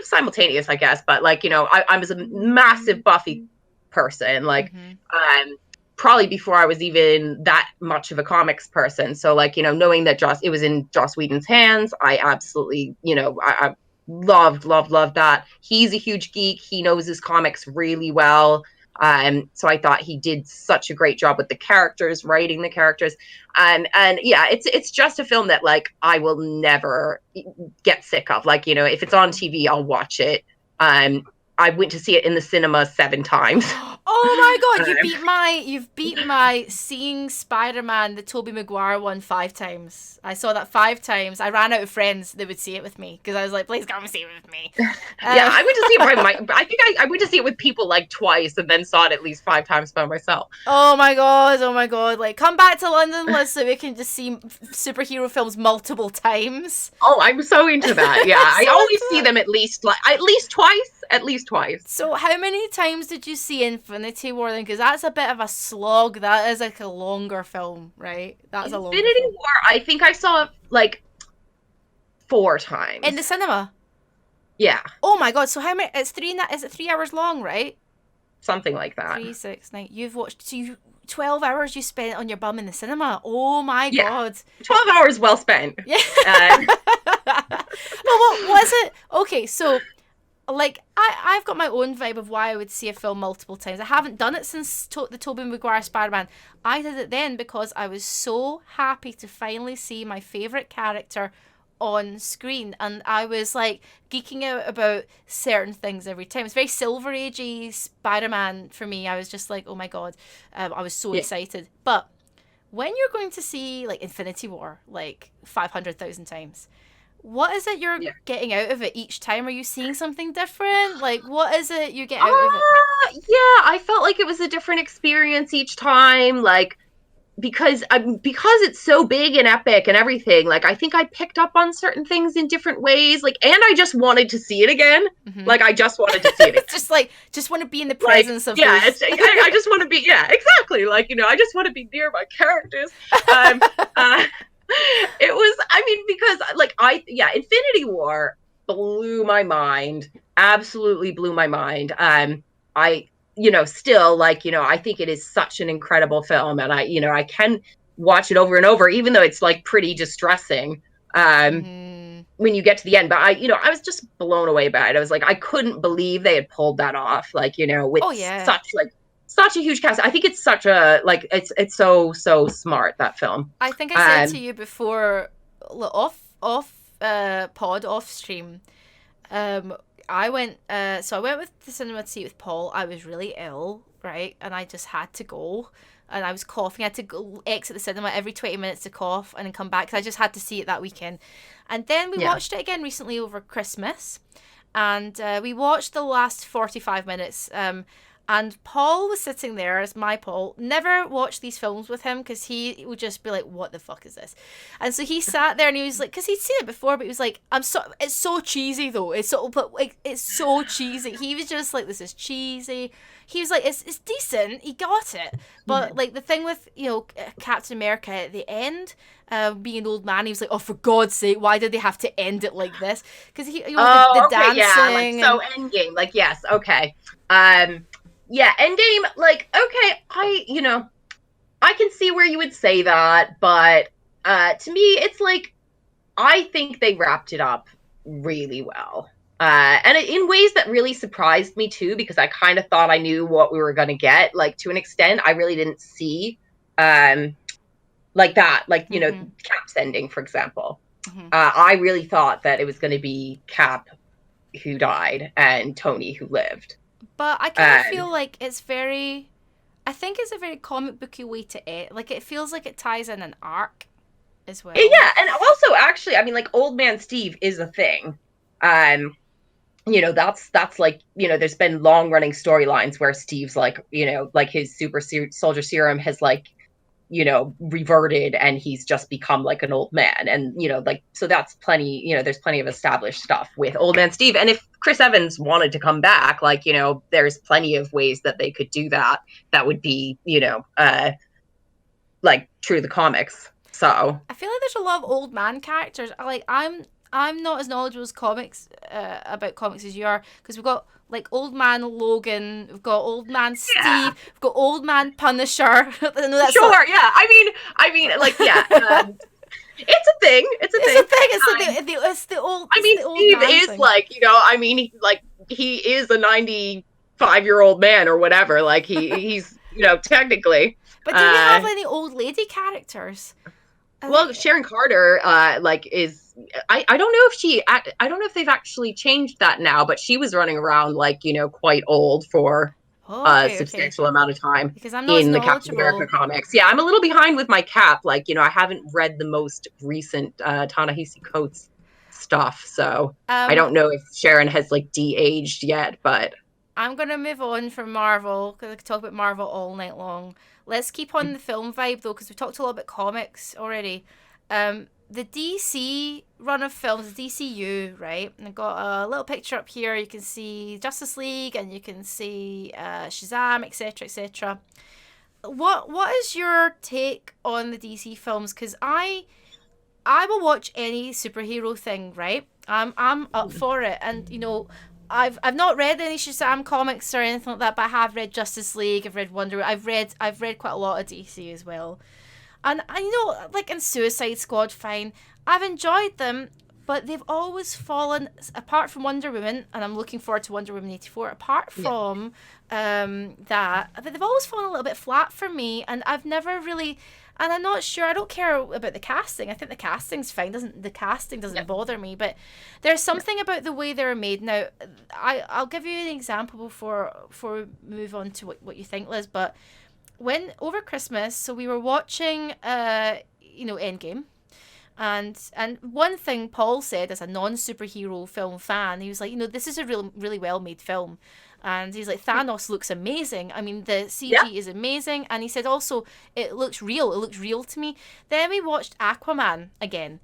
simultaneous, I guess. But like, I was a massive Buffy person. Like, probably before I was even that much of a comics person. So like, knowing that it was in Joss Whedon's hands, I absolutely, I loved that. He's a huge geek. He knows his comics really well. So I thought he did such a great job with the characters, writing the characters. And yeah, it's just a film that like I will never get sick of. Like, if it's on TV, I'll watch it. I went to see it in the cinema 7 times. Oh my god, you've beat my seeing Spider-Man, the Tobey Maguire one, 5 times. I saw that 5 times. I ran out of friends that would see it with me because I was like, please come see it with me. Yeah, I went to see it I think I went to see it with people like twice and then saw it at least 5 times by myself. Oh my god. Like, come back to London, Liz, so we can just see superhero films multiple times. Oh, I'm so into that. Yeah, I always see them at least twice. So how many times did you see Infinity War then? Because that's a bit of a slog. That is like a longer film, right? That's a longer Infinity film. War, I think I saw like 4 times. In the cinema? Yeah. Oh my god, so how many? Is it 3 hours long, right? Something like that. 3, 6, 9. You've watched... So 12 hours you spent on your bum in the cinema. Oh my god. 12 hours well spent. Yeah. Well, what was it? Okay, so... like, I've got my own vibe of why I would see a film multiple times. I haven't done it since the Tobey Maguire Spider-Man. I did it then because I was so happy to finally see my favourite character on screen, and I was like geeking out about certain things every time. It's very Silver Agey Spider-Man for me. I was just like, oh my god, I was so excited. But when you're going to see like Infinity War like 500,000 times, what is it you're getting out of it each time? Are you seeing something different? Like, what is it you get out of it? Yeah, I felt like it was a different experience each time. Like, because it's so big and epic and everything, like I think I picked up on certain things in different ways, like, and I just wanted to see it again. Like, I just wanted to see it again. just want to be in the presence of those. I just want to be, exactly, like, I just want to be near my characters. It was, I mean, because like Infinity War blew my mind, absolutely blew my mind. I still, like, I think it is such an incredible film, and I can watch it over and over, even though it's like pretty distressing when you get to the end. But I was just blown away by it. I was like, I couldn't believe they had pulled that off, like, with such a huge cast. I think it's such a, like, it's so smart, that film. I think I said to you before, off stream, I went with the cinema to see it with Paul. I was really ill, right? And I just had to go. And I was coughing. I had to go exit the cinema every 20 minutes to cough and then come back, because I just had to see it that weekend. And then we watched it again recently over Christmas. And we watched the last 45 minutes. And Paul was sitting there, as my Paul, never watched these films with him because he would just be like, what the fuck is this? And so he sat there and he was like, because he'd seen it before, but he was like, it's so cheesy though. It's so cheesy. He was just like, this is cheesy. He was like, it's decent. He got it. But like the thing with, Captain America at the end, being an old man, he was like, oh, for God's sake, why did they have to end it like this? Because the dancing. Yeah, like, so Endgame, like, yes, okay. Yeah, Endgame, like, okay, I can see where you would say that, but to me, it's like, I think they wrapped it up really well. And in ways that really surprised me, too, because I kind of thought I knew what we were going to get. Like, to an extent, I really didn't see, like that, like, Cap's ending, for example. I really thought that it was going to be Cap who died and Tony who lived. But I kind of feel like I think it's a very comic booky way to end. Like, it feels like it ties in an arc as well. Yeah, and also, actually, I mean, like, Old Man Steve is a thing. That's like, there's been long running storylines where Steve's like, like his super soldier serum has, like, reverted, and he's just become like an old man. And, like, so that's plenty, there's plenty of established stuff with Old Man Steve. And if Chris Evans wanted to come back, like, there's plenty of ways that they could do that. That would be, like, true to the comics. So I feel like there's a lot of old man characters. Like, I'm not as knowledgeable as about comics as you are, because we've got like Old Man Logan, we've got Old Man Steve, we've got Old Man Punisher. Sure, yeah. I mean, like, yeah. It's a thing. It's the old. I mean, Steve is thing. Like, he is a 95-year-old man or whatever. Like, he's technically. But do you have any old lady characters? Well, Sharon Carter, is, I don't know I don't know if they've actually changed that now, but she was running around, like, quite old for a substantial amount of time because I'm not in the Captain America comics. Yeah, I'm a little behind with my Cap. Like, I haven't read the most recent Ta-Nehisi Coates stuff, so I don't know if Sharon has, like, de-aged yet, but I'm going to move on from Marvel, because I could talk about Marvel all night long. Let's keep on the film vibe, though, because we've talked a lot about comics already. The DC run of films, the DCU, right? And I've got a little picture up here. You can see Justice League, and you can see Shazam, etc., etc. What is your take on the DC films? Because I will watch any superhero thing, right? I'm up for it, and I've not read any Shazam comics or anything like that, but I have read Justice League, I've read Wonder Woman, I've read quite a lot of DC as well. And I like in Suicide Squad, fine. I've enjoyed them, but they've always fallen, apart from Wonder Woman, and I'm looking forward to Wonder Woman 84, apart from that, they've always fallen a little bit flat for me, and I've never really, and I'm not sure, I don't care about the casting. I think the casting's fine. The casting doesn't bother me, but there's something about the way they're made. Now, I'll give you an example before we move on to what you think, Liz, but when, over Christmas, so we were watching, Endgame, and one thing Paul said as a non-superhero film fan, he was like, this is a really well-made film. And he's like, Thanos looks amazing. I mean, the CG is amazing. And he said also, it looks real. It looks real to me. Then we watched Aquaman again.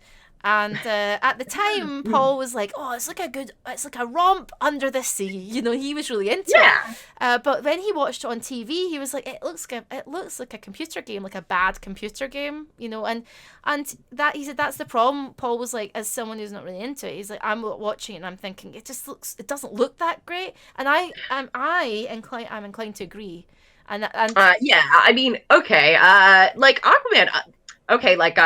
And at the time, Paul was like, "Oh, it's like a romp under the sea." He was really into it. But when he watched it on TV, he was like, "It looks like a computer game, like a bad computer game." And that, he said, that's the problem. Paul was like, as someone who's not really into it, he's like, I'm watching it and I'm thinking, it doesn't look that great. And I'm inclined to agree. And yeah, I mean, okay, like Aquaman, okay, like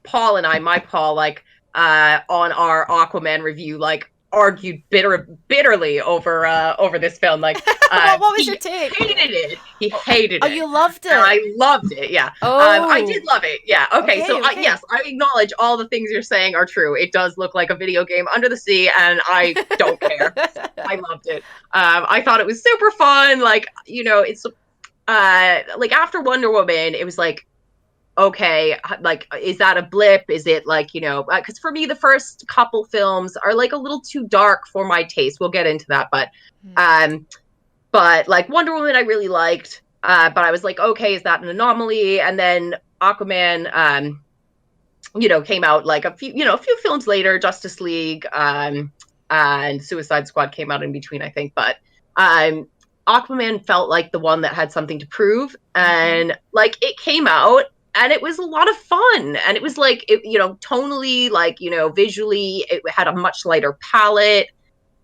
Paul and I, my Paul, like, on our Aquaman review, like, argued bitterly over this film. Like, what was your take? He hated it. Oh, you loved it. And I loved it. Yeah. Oh. I did love it. Yeah. Okay. So okay. Yes, I acknowledge all the things you're saying are true. It does look like a video game under the sea, and I don't care. I loved it. I thought it was super fun. Like, it's like after Wonder Woman, it was like, okay, like, is that a blip? Is it like, because for me, the first couple films are like a little too dark for my taste. We'll get into that. But like Wonder Woman, I really liked, but I was like, okay, is that an anomaly? And then Aquaman, came out like a few films later, Justice League, and Suicide Squad came out in between, I think. But, Aquaman felt like the one that had something to prove, and like it came out, and it was a lot of fun. And it was like, tonally, like, visually, it had a much lighter palette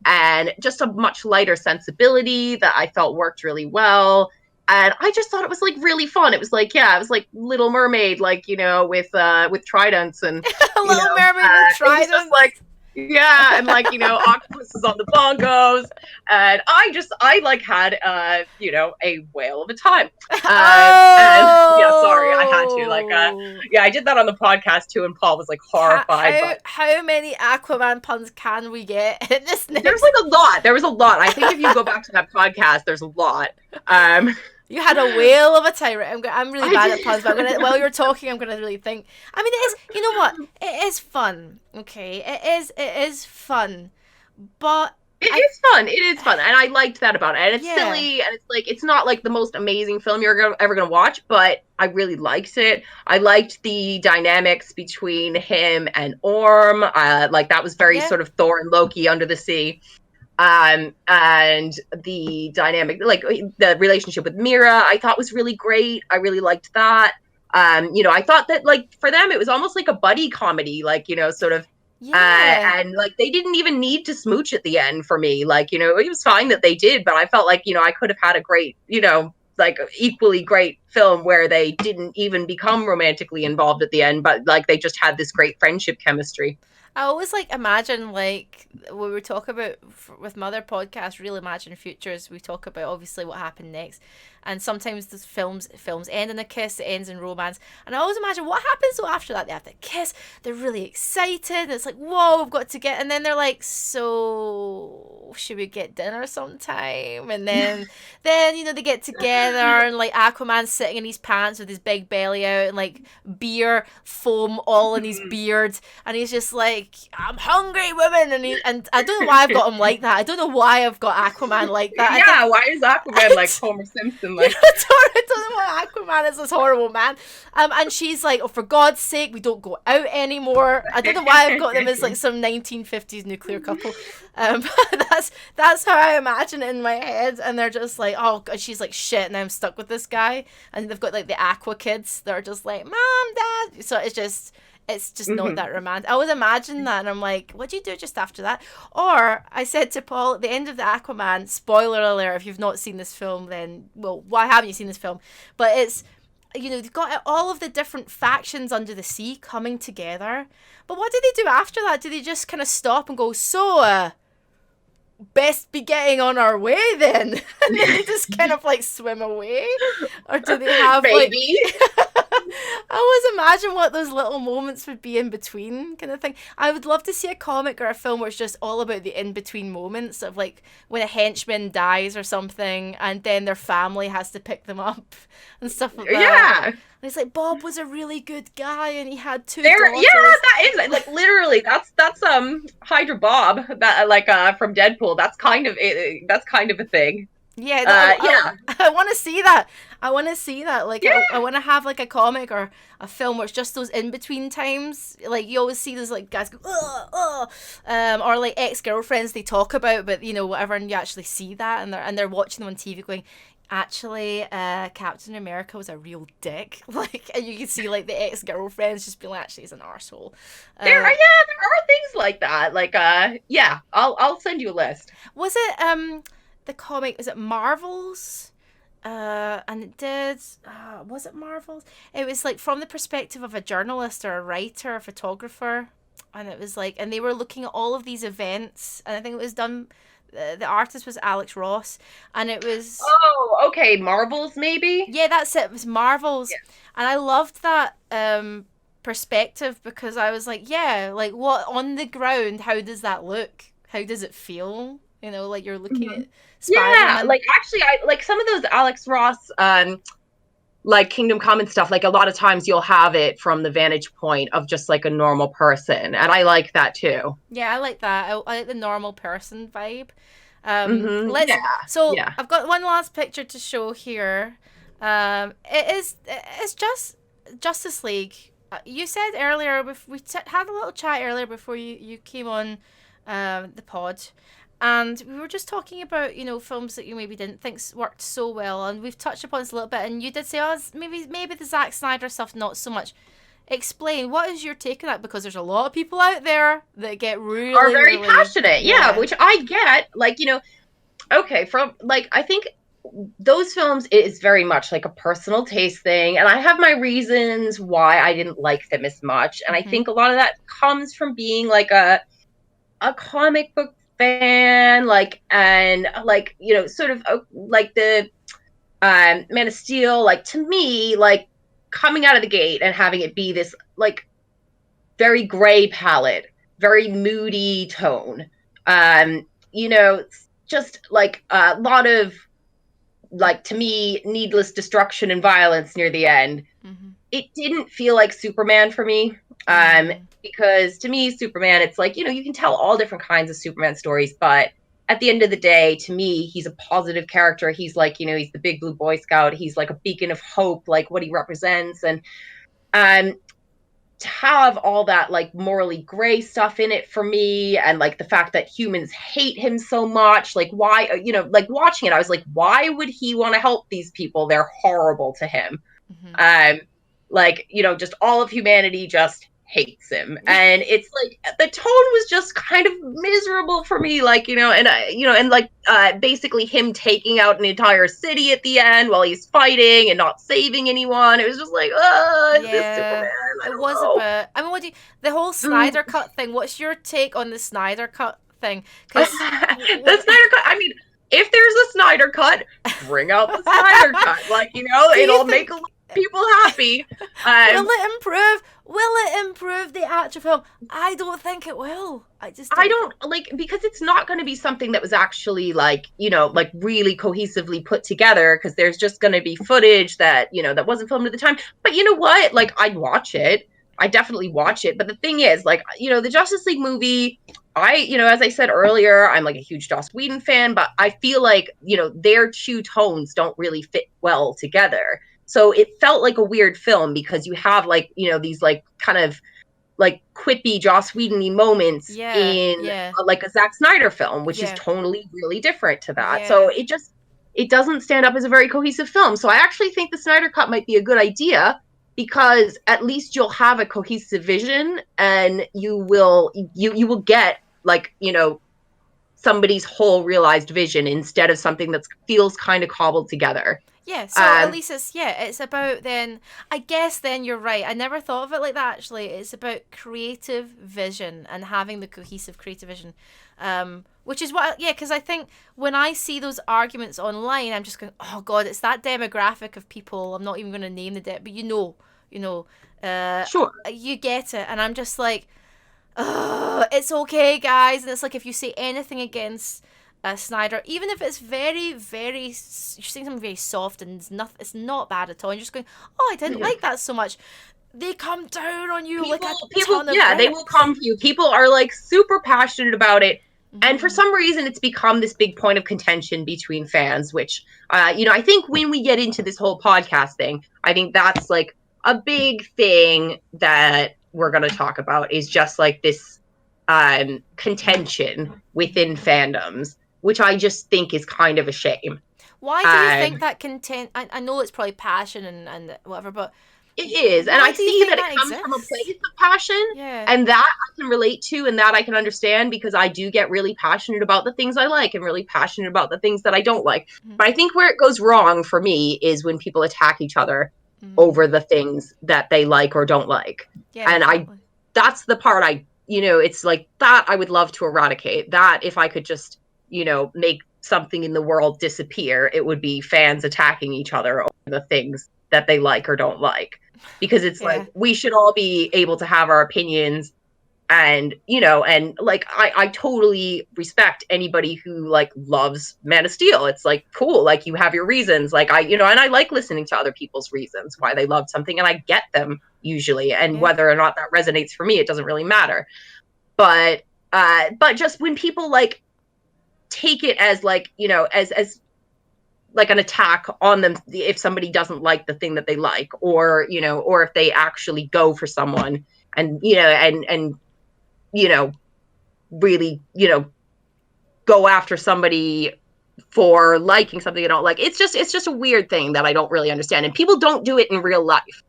and just a much lighter sensibility that I felt worked really well. And I just thought it was like really fun. It was like, it was like Little Mermaid, like, with tridents and Little Mermaid with tridents. Just like, and like, octopus is on the bongos, and I like had a whale of a time. And sorry, I had to, like, I did that on the podcast too, and Paul was like horrified. How many Aquaman puns can we get in this? There's like a lot. There was a lot. I think if you go back to that podcast, there's a lot. You had a whale of a time. I'm really bad at puns, but while you were talking, I'm gonna really think. I mean, it is. You know what? It is fun. Okay, it is fun, but it is fun. It is fun, and I liked that about it. And it's silly, and it's like, it's not like the most amazing film you're ever gonna watch, but I really liked it. I liked the dynamics between him and Orm. Like, that was very sort of Thor and Loki under the sea. And the dynamic, like the relationship with Mira, I thought was really great. I really liked that. I thought that, like, for them, it was almost like a buddy comedy, like, sort of, and like they didn't even need to smooch at the end for me. Like, it was fine that they did, but I felt like, I could have had a great, like equally great film where they didn't even become romantically involved at the end, but like they just had this great friendship chemistry. I always like imagine, like, when we talk about with my other podcast, Real Imagine Futures, we talk about obviously what happened next, and sometimes the films end in a kiss, it ends in romance, and I always imagine what happens though after that. They have to kiss, they're really excited, and it's like, whoa, we've got to get, and then they're like, so should we get dinner sometime? And then they get together, and like Aquaman's sitting in his pants with his big belly out, and like beer foam all in his beard, and he's just like, I'm hungry, woman, and I don't know why I've got him like that. I don't know why I've got Aquaman like that. Yeah, why is Aquaman like Homer Simpson? Like, I don't know why Aquaman is this horrible man. And she's like, oh, for God's sake, we don't go out anymore. I don't know why I've got them as like some 1950s nuclear couple. That's how I imagine it in my head. And they're just like, oh God, she's like, shit, now I'm stuck with this guy. And they've got like the Aqua kids that are just like, Mom, Dad. So it's just not that romantic. I would imagine that, and I'm like, what do you do just after that? Or I said to Paul at the end of the Aquaman, spoiler alert, if you've not seen this film, then, well, why haven't you seen this film? But it's they've got all of the different factions under the sea coming together. But what do they do after that? Do they just kind of stop and go, so, best be getting on our way then? And then they just kind of like swim away? Or do they have Maybe. I always imagine what those little moments would be in between kind of thing. I would love to see a comic or a film where it's just all about the in-between moments of like when a henchman dies or something and then their family has to pick them up and stuff like that. Yeah. And it's like, Bob was a really good guy and he had two daughters. Yeah, that is like literally that's Hydra Bob that like from Deadpool. That's kind of a thing. Yeah, yeah. I want to see that. I want to see that. Like, yeah. I want to have like a comic or a film where it's just those in between times. Like you always see those like guys go, or like ex-girlfriends they talk about, but whatever, and you actually see that, and they're watching them on TV, going, actually, Captain America was a real dick. Like, and you can see like the ex-girlfriends just being like, actually, he's an arsehole. There are things like that. Like, yeah, I'll send you a list. Was it the comic, is it Marvels? And it did, was it Marvels? It was like from the perspective of a journalist or a writer, a photographer. And it was like, and they were looking at all of these events. And I think it was done, the artist was Alex Ross. And it was... Oh, okay, Marvels maybe? Yeah, that's it. It was Marvels. Yeah. And I loved that perspective because I was like, yeah, like what on the ground, how does that look? How does it feel? Like you're looking at Spider-Man. Yeah, like actually I like some of those Alex Ross like Kingdom Come and stuff, like a lot of times you'll have it from the vantage point of just like a normal person, and I like that too. Yeah, I like that. I like the normal person vibe. So I've got one last picture to show here. It's just Justice League. You said earlier, we had a little chat earlier before you came on the pod. And we were just talking about, films that you maybe didn't think worked so well. And we've touched upon this a little bit. And you did say, maybe the Zack Snyder stuff, not so much. Explain, what is your take on that? Because there's a lot of people out there that get really... Are very passionate, yeah, which I get. Like, okay, from, like, I think those films is very much like a personal taste thing. And I have my reasons why I didn't like them as much. And I think a lot of that comes from being, like, a comic book fan, like, and like sort of like the Man of Steel, like to me, like coming out of the gate and having it be this like very gray palette, very moody tone, just like a lot of like, to me, needless destruction and violence near the end. It didn't feel like Superman for me. Because to me, Superman, it's like, you can tell all different kinds of Superman stories, but at the end of the day, to me, he's a positive character. He's like, he's the big blue Boy Scout. He's like a beacon of hope, like what he represents. And to have all that like morally gray stuff in it for me, and like the fact that humans hate him so much, like why, like watching it, I was like, why would he want to help these people? They're horrible to him. Like, just all of humanity just hates him, and it's like the tone was just kind of miserable for me, like and like basically him taking out an entire city at the end while he's fighting and not saving anyone. It was just like, is this Superman? It was a bit. I mean, the whole Snyder Cut thing? What's your take on the Snyder Cut thing? Because the Snyder Cut. I mean, if there's a Snyder Cut, bring out the Snyder Cut. Like it'll make a lot of people happy. Will it improve? Will it improve the actual film? I don't think it will. I don't like, because it's not going to be something that was actually like, like really cohesively put together, because there's just going to be footage that, that wasn't filmed at the time. But you know what? Like, I'd watch it. I definitely watch it. But the thing is, like, the Justice League movie, as I said earlier, I'm like a huge Joss Whedon fan, but I feel like, their two tones don't really fit well together. So it felt like a weird film, because you have like, these like kind of like quippy Joss Whedon-y moments in like a Zack Snyder film, which is totally really different to that. Yeah. So it doesn't stand up as a very cohesive film. So I actually think the Snyder Cut might be a good idea, because at least you'll have a cohesive vision, and you will get like, somebody's whole realized vision, instead of something that feels kind of cobbled together. Yeah, so at least it's about then, I guess then you're right. I never thought of it like that, actually. It's about creative vision and having the cohesive creative vision. Which is because I think when I see those arguments online, I'm just going, oh God, it's that demographic of people. I'm not even going to name but Sure. you get it. And I'm just like, it's okay, guys. And it's like, if you say anything against Snyder, even if it's very, very, you're saying something very soft and it's not bad at all, and you're just going, oh, I didn't like that so much. They come down on you like a ton of they will come for you. People are like super passionate about it. And for some reason, it's become this big point of contention between fans, which, I think when we get into this whole podcast thing, I think that's like a big thing that we're going to talk about is just like this contention within fandoms, which I just think is kind of a shame. Why do you think that content? I know it's probably passion and whatever, but it is, and I see that it comes from a place of passion, and that I can relate to, and that I can understand because I do get really passionate about the things I like and really passionate about the things that I don't like. But I think where it goes wrong for me is when people attack each other over the things that they like or don't like. And exactly. That's the part it's like that I would love to eradicate. That if I could just, make something in the world disappear, it would be fans attacking each other over the things that they like or don't like. Because it's like, we should all be able to have our opinions and, and like, I totally respect anybody who like loves Man of Steel. It's like, cool. Like you have your reasons. Like and I like listening to other people's reasons why they love something, and I get them usually. And whether or not that resonates for me, it doesn't really matter. But just when people like take it as like, as like an attack on them if somebody doesn't like the thing that they like, or or if they actually go for someone and and really go after somebody for liking something they don't like. It's just a weird thing that I don't really understand, and people don't do it in real life.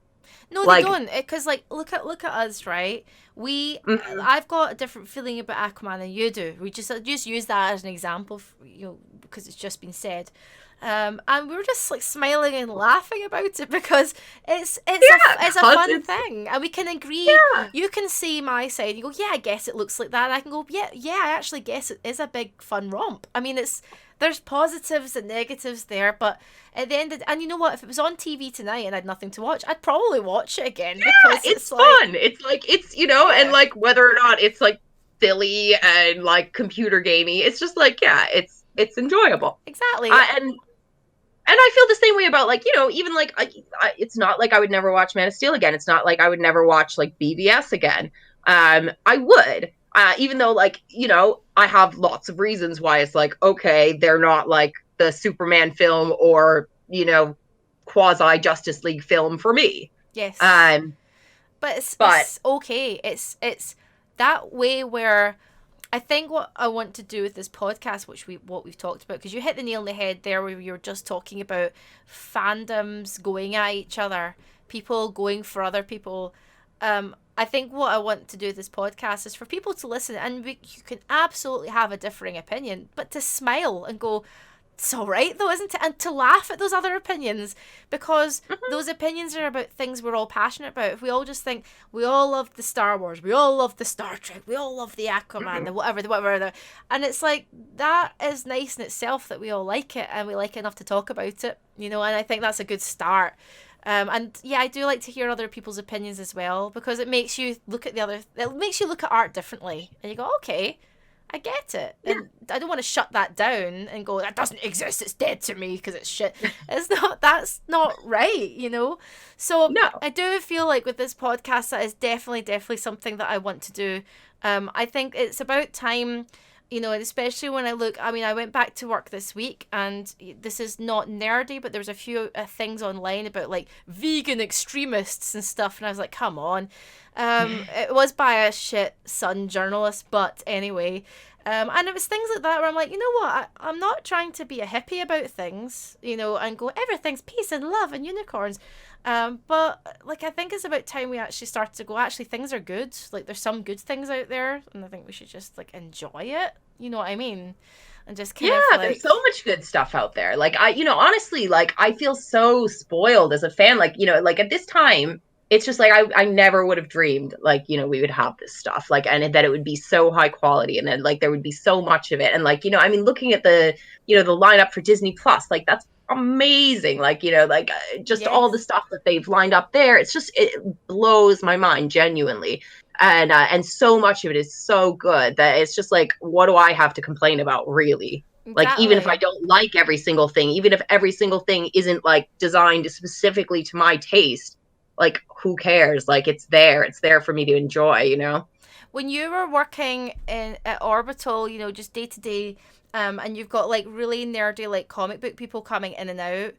No, they don't, because like look at us, right? I've got a different feeling about Aquaman than you do. We just use that as an example, because it's just been said. And we were just like smiling and laughing about it because it's a fun thing, and we can agree. Yeah. You can see my side. You go, yeah, I guess it looks like that. And I can go, yeah, I actually guess it is a big fun romp. I mean, there's positives and negatives there, but at the end and you know what? If it was on TV tonight and I had nothing to watch, I'd probably watch it again because it's fun. Like, it's like and like whether or not it's like silly and like computer gamey, it's just like it's enjoyable. Exactly. And I feel the same way about like, even like, it's not like I would never watch Man of Steel again. It's not like I would never watch like BVS again. I would, even though like, I have lots of reasons why it's like, okay, they're not like the Superman film or, quasi Justice League film for me. Yes. But it's okay. It's that way where I think what I want to do with this podcast, what we've talked about, because you hit the nail on the head there where you were just talking about fandoms going at each other, people going for other people. I think what I want to do with this podcast is for people to listen, and you can absolutely have a differing opinion, but to smile and go, it's all right though, isn't it? And to laugh at those other opinions, because those opinions are about things we're all passionate about. If we all just think we all love the Star Wars, we all love the Star Trek, we all love the Aquaman, the whatever, and it's like, that is nice in itself that we all like it and we like it enough to talk about it, and I think that's a good start. And yeah, I do like to hear other people's opinions as well, because it makes you look at art differently, and you go, okay, I get it. Yeah. And I don't want to shut that down and go, that doesn't exist, it's dead to me because it's shit. That's not right, So no. I do feel like with this podcast, that is definitely something that I want to do. I think it's about time, and especially when I went back to work this week, and this is not nerdy, but there was a few things online about like vegan extremists and stuff, and I was like, come on. It was by a shit Sun journalist, but anyway. And it was things like that where I'm like, you know what? I'm not trying to be a hippie about things, you know, and go, everything's peace and love and unicorns. But like, I think it's about time we actually start to go, actually, things are good. Like, there's some good things out there, and I think we should just like enjoy it. You know what I mean? And just kind of like, there's so much good stuff out there. Like honestly, like I feel so spoiled as a fan. Like, like at this time, it's just like I never would have dreamed like, we would have this stuff. Like, and that it would be so high quality, and then like there would be so much of it. And like, I mean, looking at the lineup for Disney Plus, like that's amazing. Like, just all the stuff that they've lined up there. It blows my mind genuinely. And so much of it is so good that it's just like, what do I have to complain about, really? exactly. Like, even if I don't like every single thing, even if every single thing isn't like designed specifically to my taste, like, who cares? Like, it's there for me to enjoy. When you were working at Orbital, just day to day, and you've got like really nerdy like comic book people coming in and out,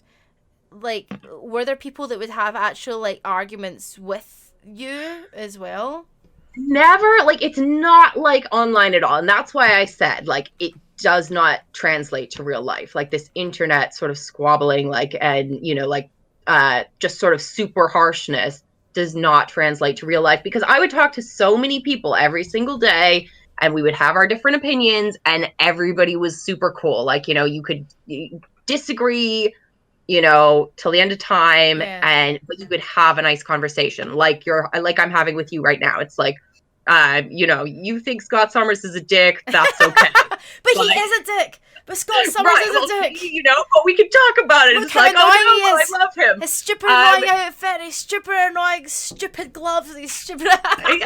like, were there people that would have actual like arguments with you as well? Never. Like, it's not like online at all, and that's why I said like it does not translate to real life. Like, this internet sort of squabbling, like, and like just sort of super harshness does not translate to real life, because I would talk to so many people every single day, and we would have our different opinions, and everybody was super cool. Like, you could disagree till the end of time, but you could have a nice conversation like I'm having with you right now. It's like, you think Scott Summers is a dick, that's okay. but he is a dick. But Scott Summers is a dick. But we can talk about it. It's like, I love him. His stupid annoying outfit, his stupid annoying stupid gloves, his stupid But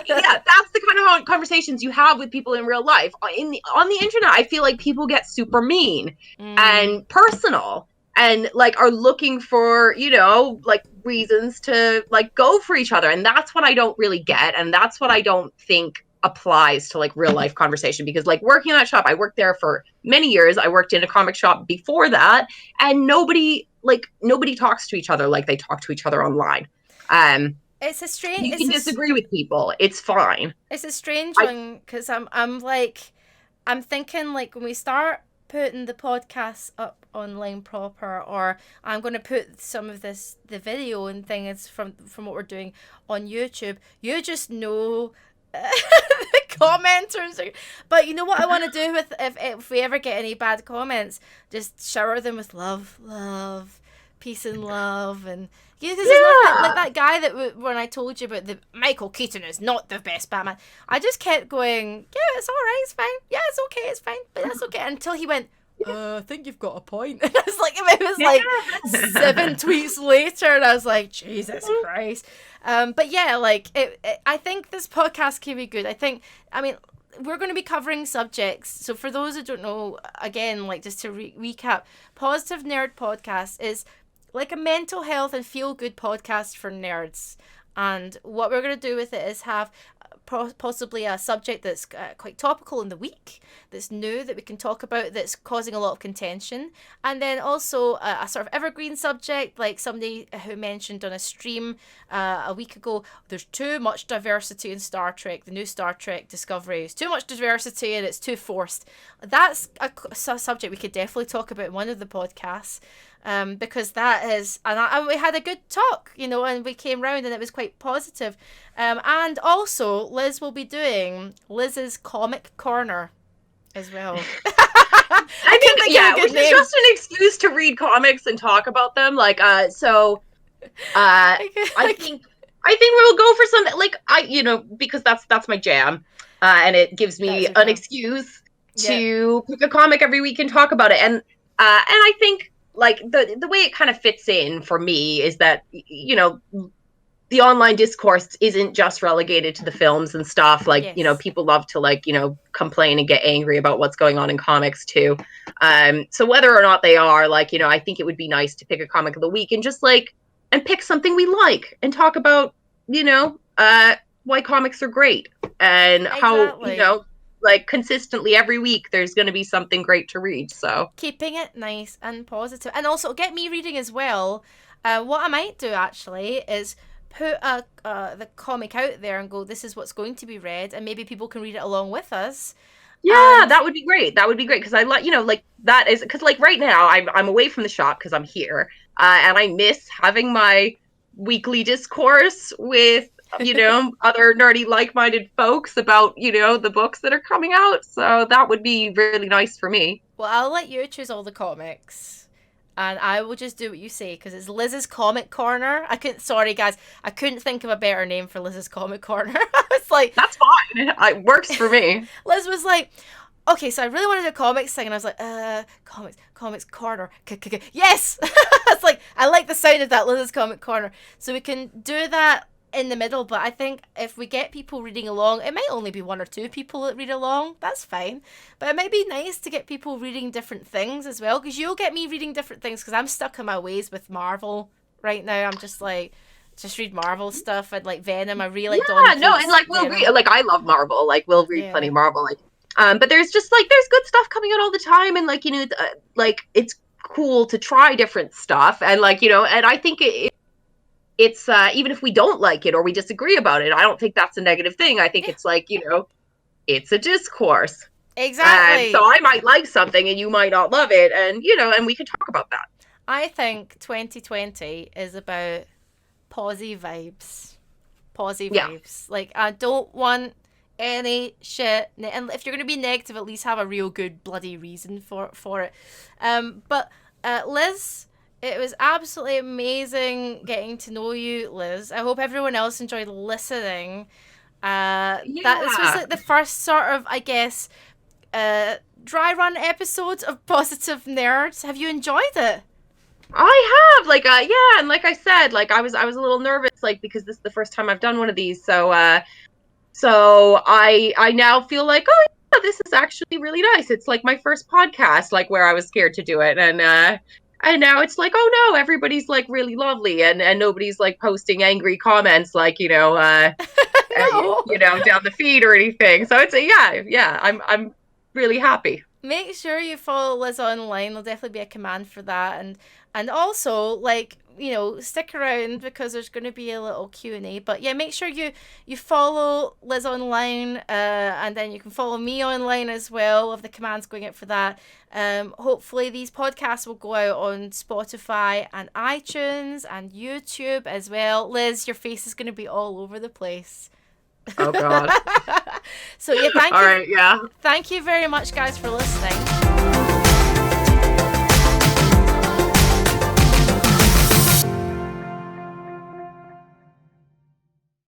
yeah, that's the kind of conversations you have with people in real life. On the internet, I feel like people get super mean and personal, and like are looking for, like reasons to like go for each other. And that's what I don't really get. And that's what I don't think applies to like real life conversation, because like working in that shop, I worked there for many years. I worked in a comic shop before that, and nobody talks to each other like they talk to each other online. It's a strange. You can disagree with people. It's fine. It's a strange one, because I'm thinking like, when we start putting the podcast up online proper, or I'm going to put some of the video and things from what we're doing on YouTube, you just know the commenters. But you know what I want to do with if we ever get any bad comments, just shower them with love, peace and love. And there's nothing like that guy that when I told you about the Michael Keaton is not the best Batman, I just kept going, yeah, it's all right, it's fine, yeah, it's okay, it's fine, but that's okay, until he went, I think you've got a point. And I was like, it was like 7 tweets later, and I was like, Jesus Christ. But yeah, like I think this podcast can be good. I mean, we're going to be covering subjects. So for those who don't know, again, like just to recap, Positive Nerd Podcast is like a mental health and feel good podcast for nerds. And what we're going to do with it is have possibly a subject that's quite topical in the week, that's new, that we can talk about, that's causing a lot of contention. And then also a sort of evergreen subject, like somebody who mentioned on a stream a week ago, there's too much diversity in Star Trek, the new Star Trek Discovery. It's too much diversity and it's too forced. That's a subject we could definitely talk about in one of the podcasts. Because that is, and we had a good talk, and we came round and it was quite positive. And also, Liz will be doing Liz's Comic Corner as well. I think, which is just an excuse to read comics and talk about them. Like, I think we'll go for something like, because that's my jam, and it gives me an excuse to pick a comic every week and talk about it. And I think, like, the way it kind of fits in for me is that, the online discourse isn't just relegated to the films and stuff. Like, people love to, like, complain and get angry about what's going on in comics too. So whether or not they are, like, I think it would be nice to pick a comic of the week and just and pick something we like and talk about, why comics are great and how, like, consistently every week there's going to be something great to read. So keeping it nice and positive, and also get me reading as well. What I might do actually is put the comic out there and go, this is what's going to be read, and maybe people can read it along with us. Yeah, And that would be great. That would be great because I like, like that is because like right now I'm away from the shop because I'm here, and I miss having my weekly discourse with other nerdy like-minded folks about the books that are coming out. So that would be really nice for me. well, I'll let you choose all the comics. And I will just do what you say because it's Liz's Comic Corner. Sorry guys, I couldn't think of a better name for Liz's Comic Corner. I was like, that's fine. It works for me. Liz was like, okay, so I really wanted a comics thing, and I was like, comics corner. Yes! It's like, I like the sound of that, Liz's Comic Corner. So we can do that in the middle, but I think if we get people reading along, it might only be 1 or 2 people that read along, that's fine, but it might be nice to get people reading different things as well, because you'll get me reading different things, because I'm stuck in my ways with Marvel right now. I'm just like, just read Marvel stuff, and like Venom, I really like Donny No, Cates, and like we'll read, like I love Marvel, like we'll read plenty of Marvel, like but there's just like there's good stuff coming out all the time, and like like it's cool to try different stuff, and like and I think it's even if we don't like it or we disagree about it, I don't think that's a negative thing. I think it's like it's a discourse. Exactly. And so I might like something and you might not love it, and and we can talk about that. I think 2020 is about posy vibes. Posy vibes. Like, I don't want any shit. And if you're going to be negative, at least have a real good bloody reason for it. But Liz, it was absolutely amazing getting to know you, Liz. I hope everyone else enjoyed listening. That this was like the first sort of, I guess, dry run episode of Positive Nerds. Have you enjoyed it? I have, like, yeah, and like I said, like I was a little nervous, like because this is the first time I've done one of these, so I now feel like, oh yeah, this is actually really nice. It's like my first podcast, like where I was scared to do it, and now it's like, oh no, everybody's like really lovely, and nobody's like posting angry comments, like No. down the feed or anything. So it's I'm really happy. Make sure you follow Liz online. There'll definitely be a command for that, and also, like, stick around because there's going to be a little Q&A. But yeah, make sure you follow Liz online, and then you can follow me online as well. Of the commands going out for that. Hopefully these podcasts will go out on Spotify and iTunes and YouTube as well. Liz, your face is going to be all over the place. Oh God. So yeah, thank you. All right, yeah. Thank you very much, guys, for listening.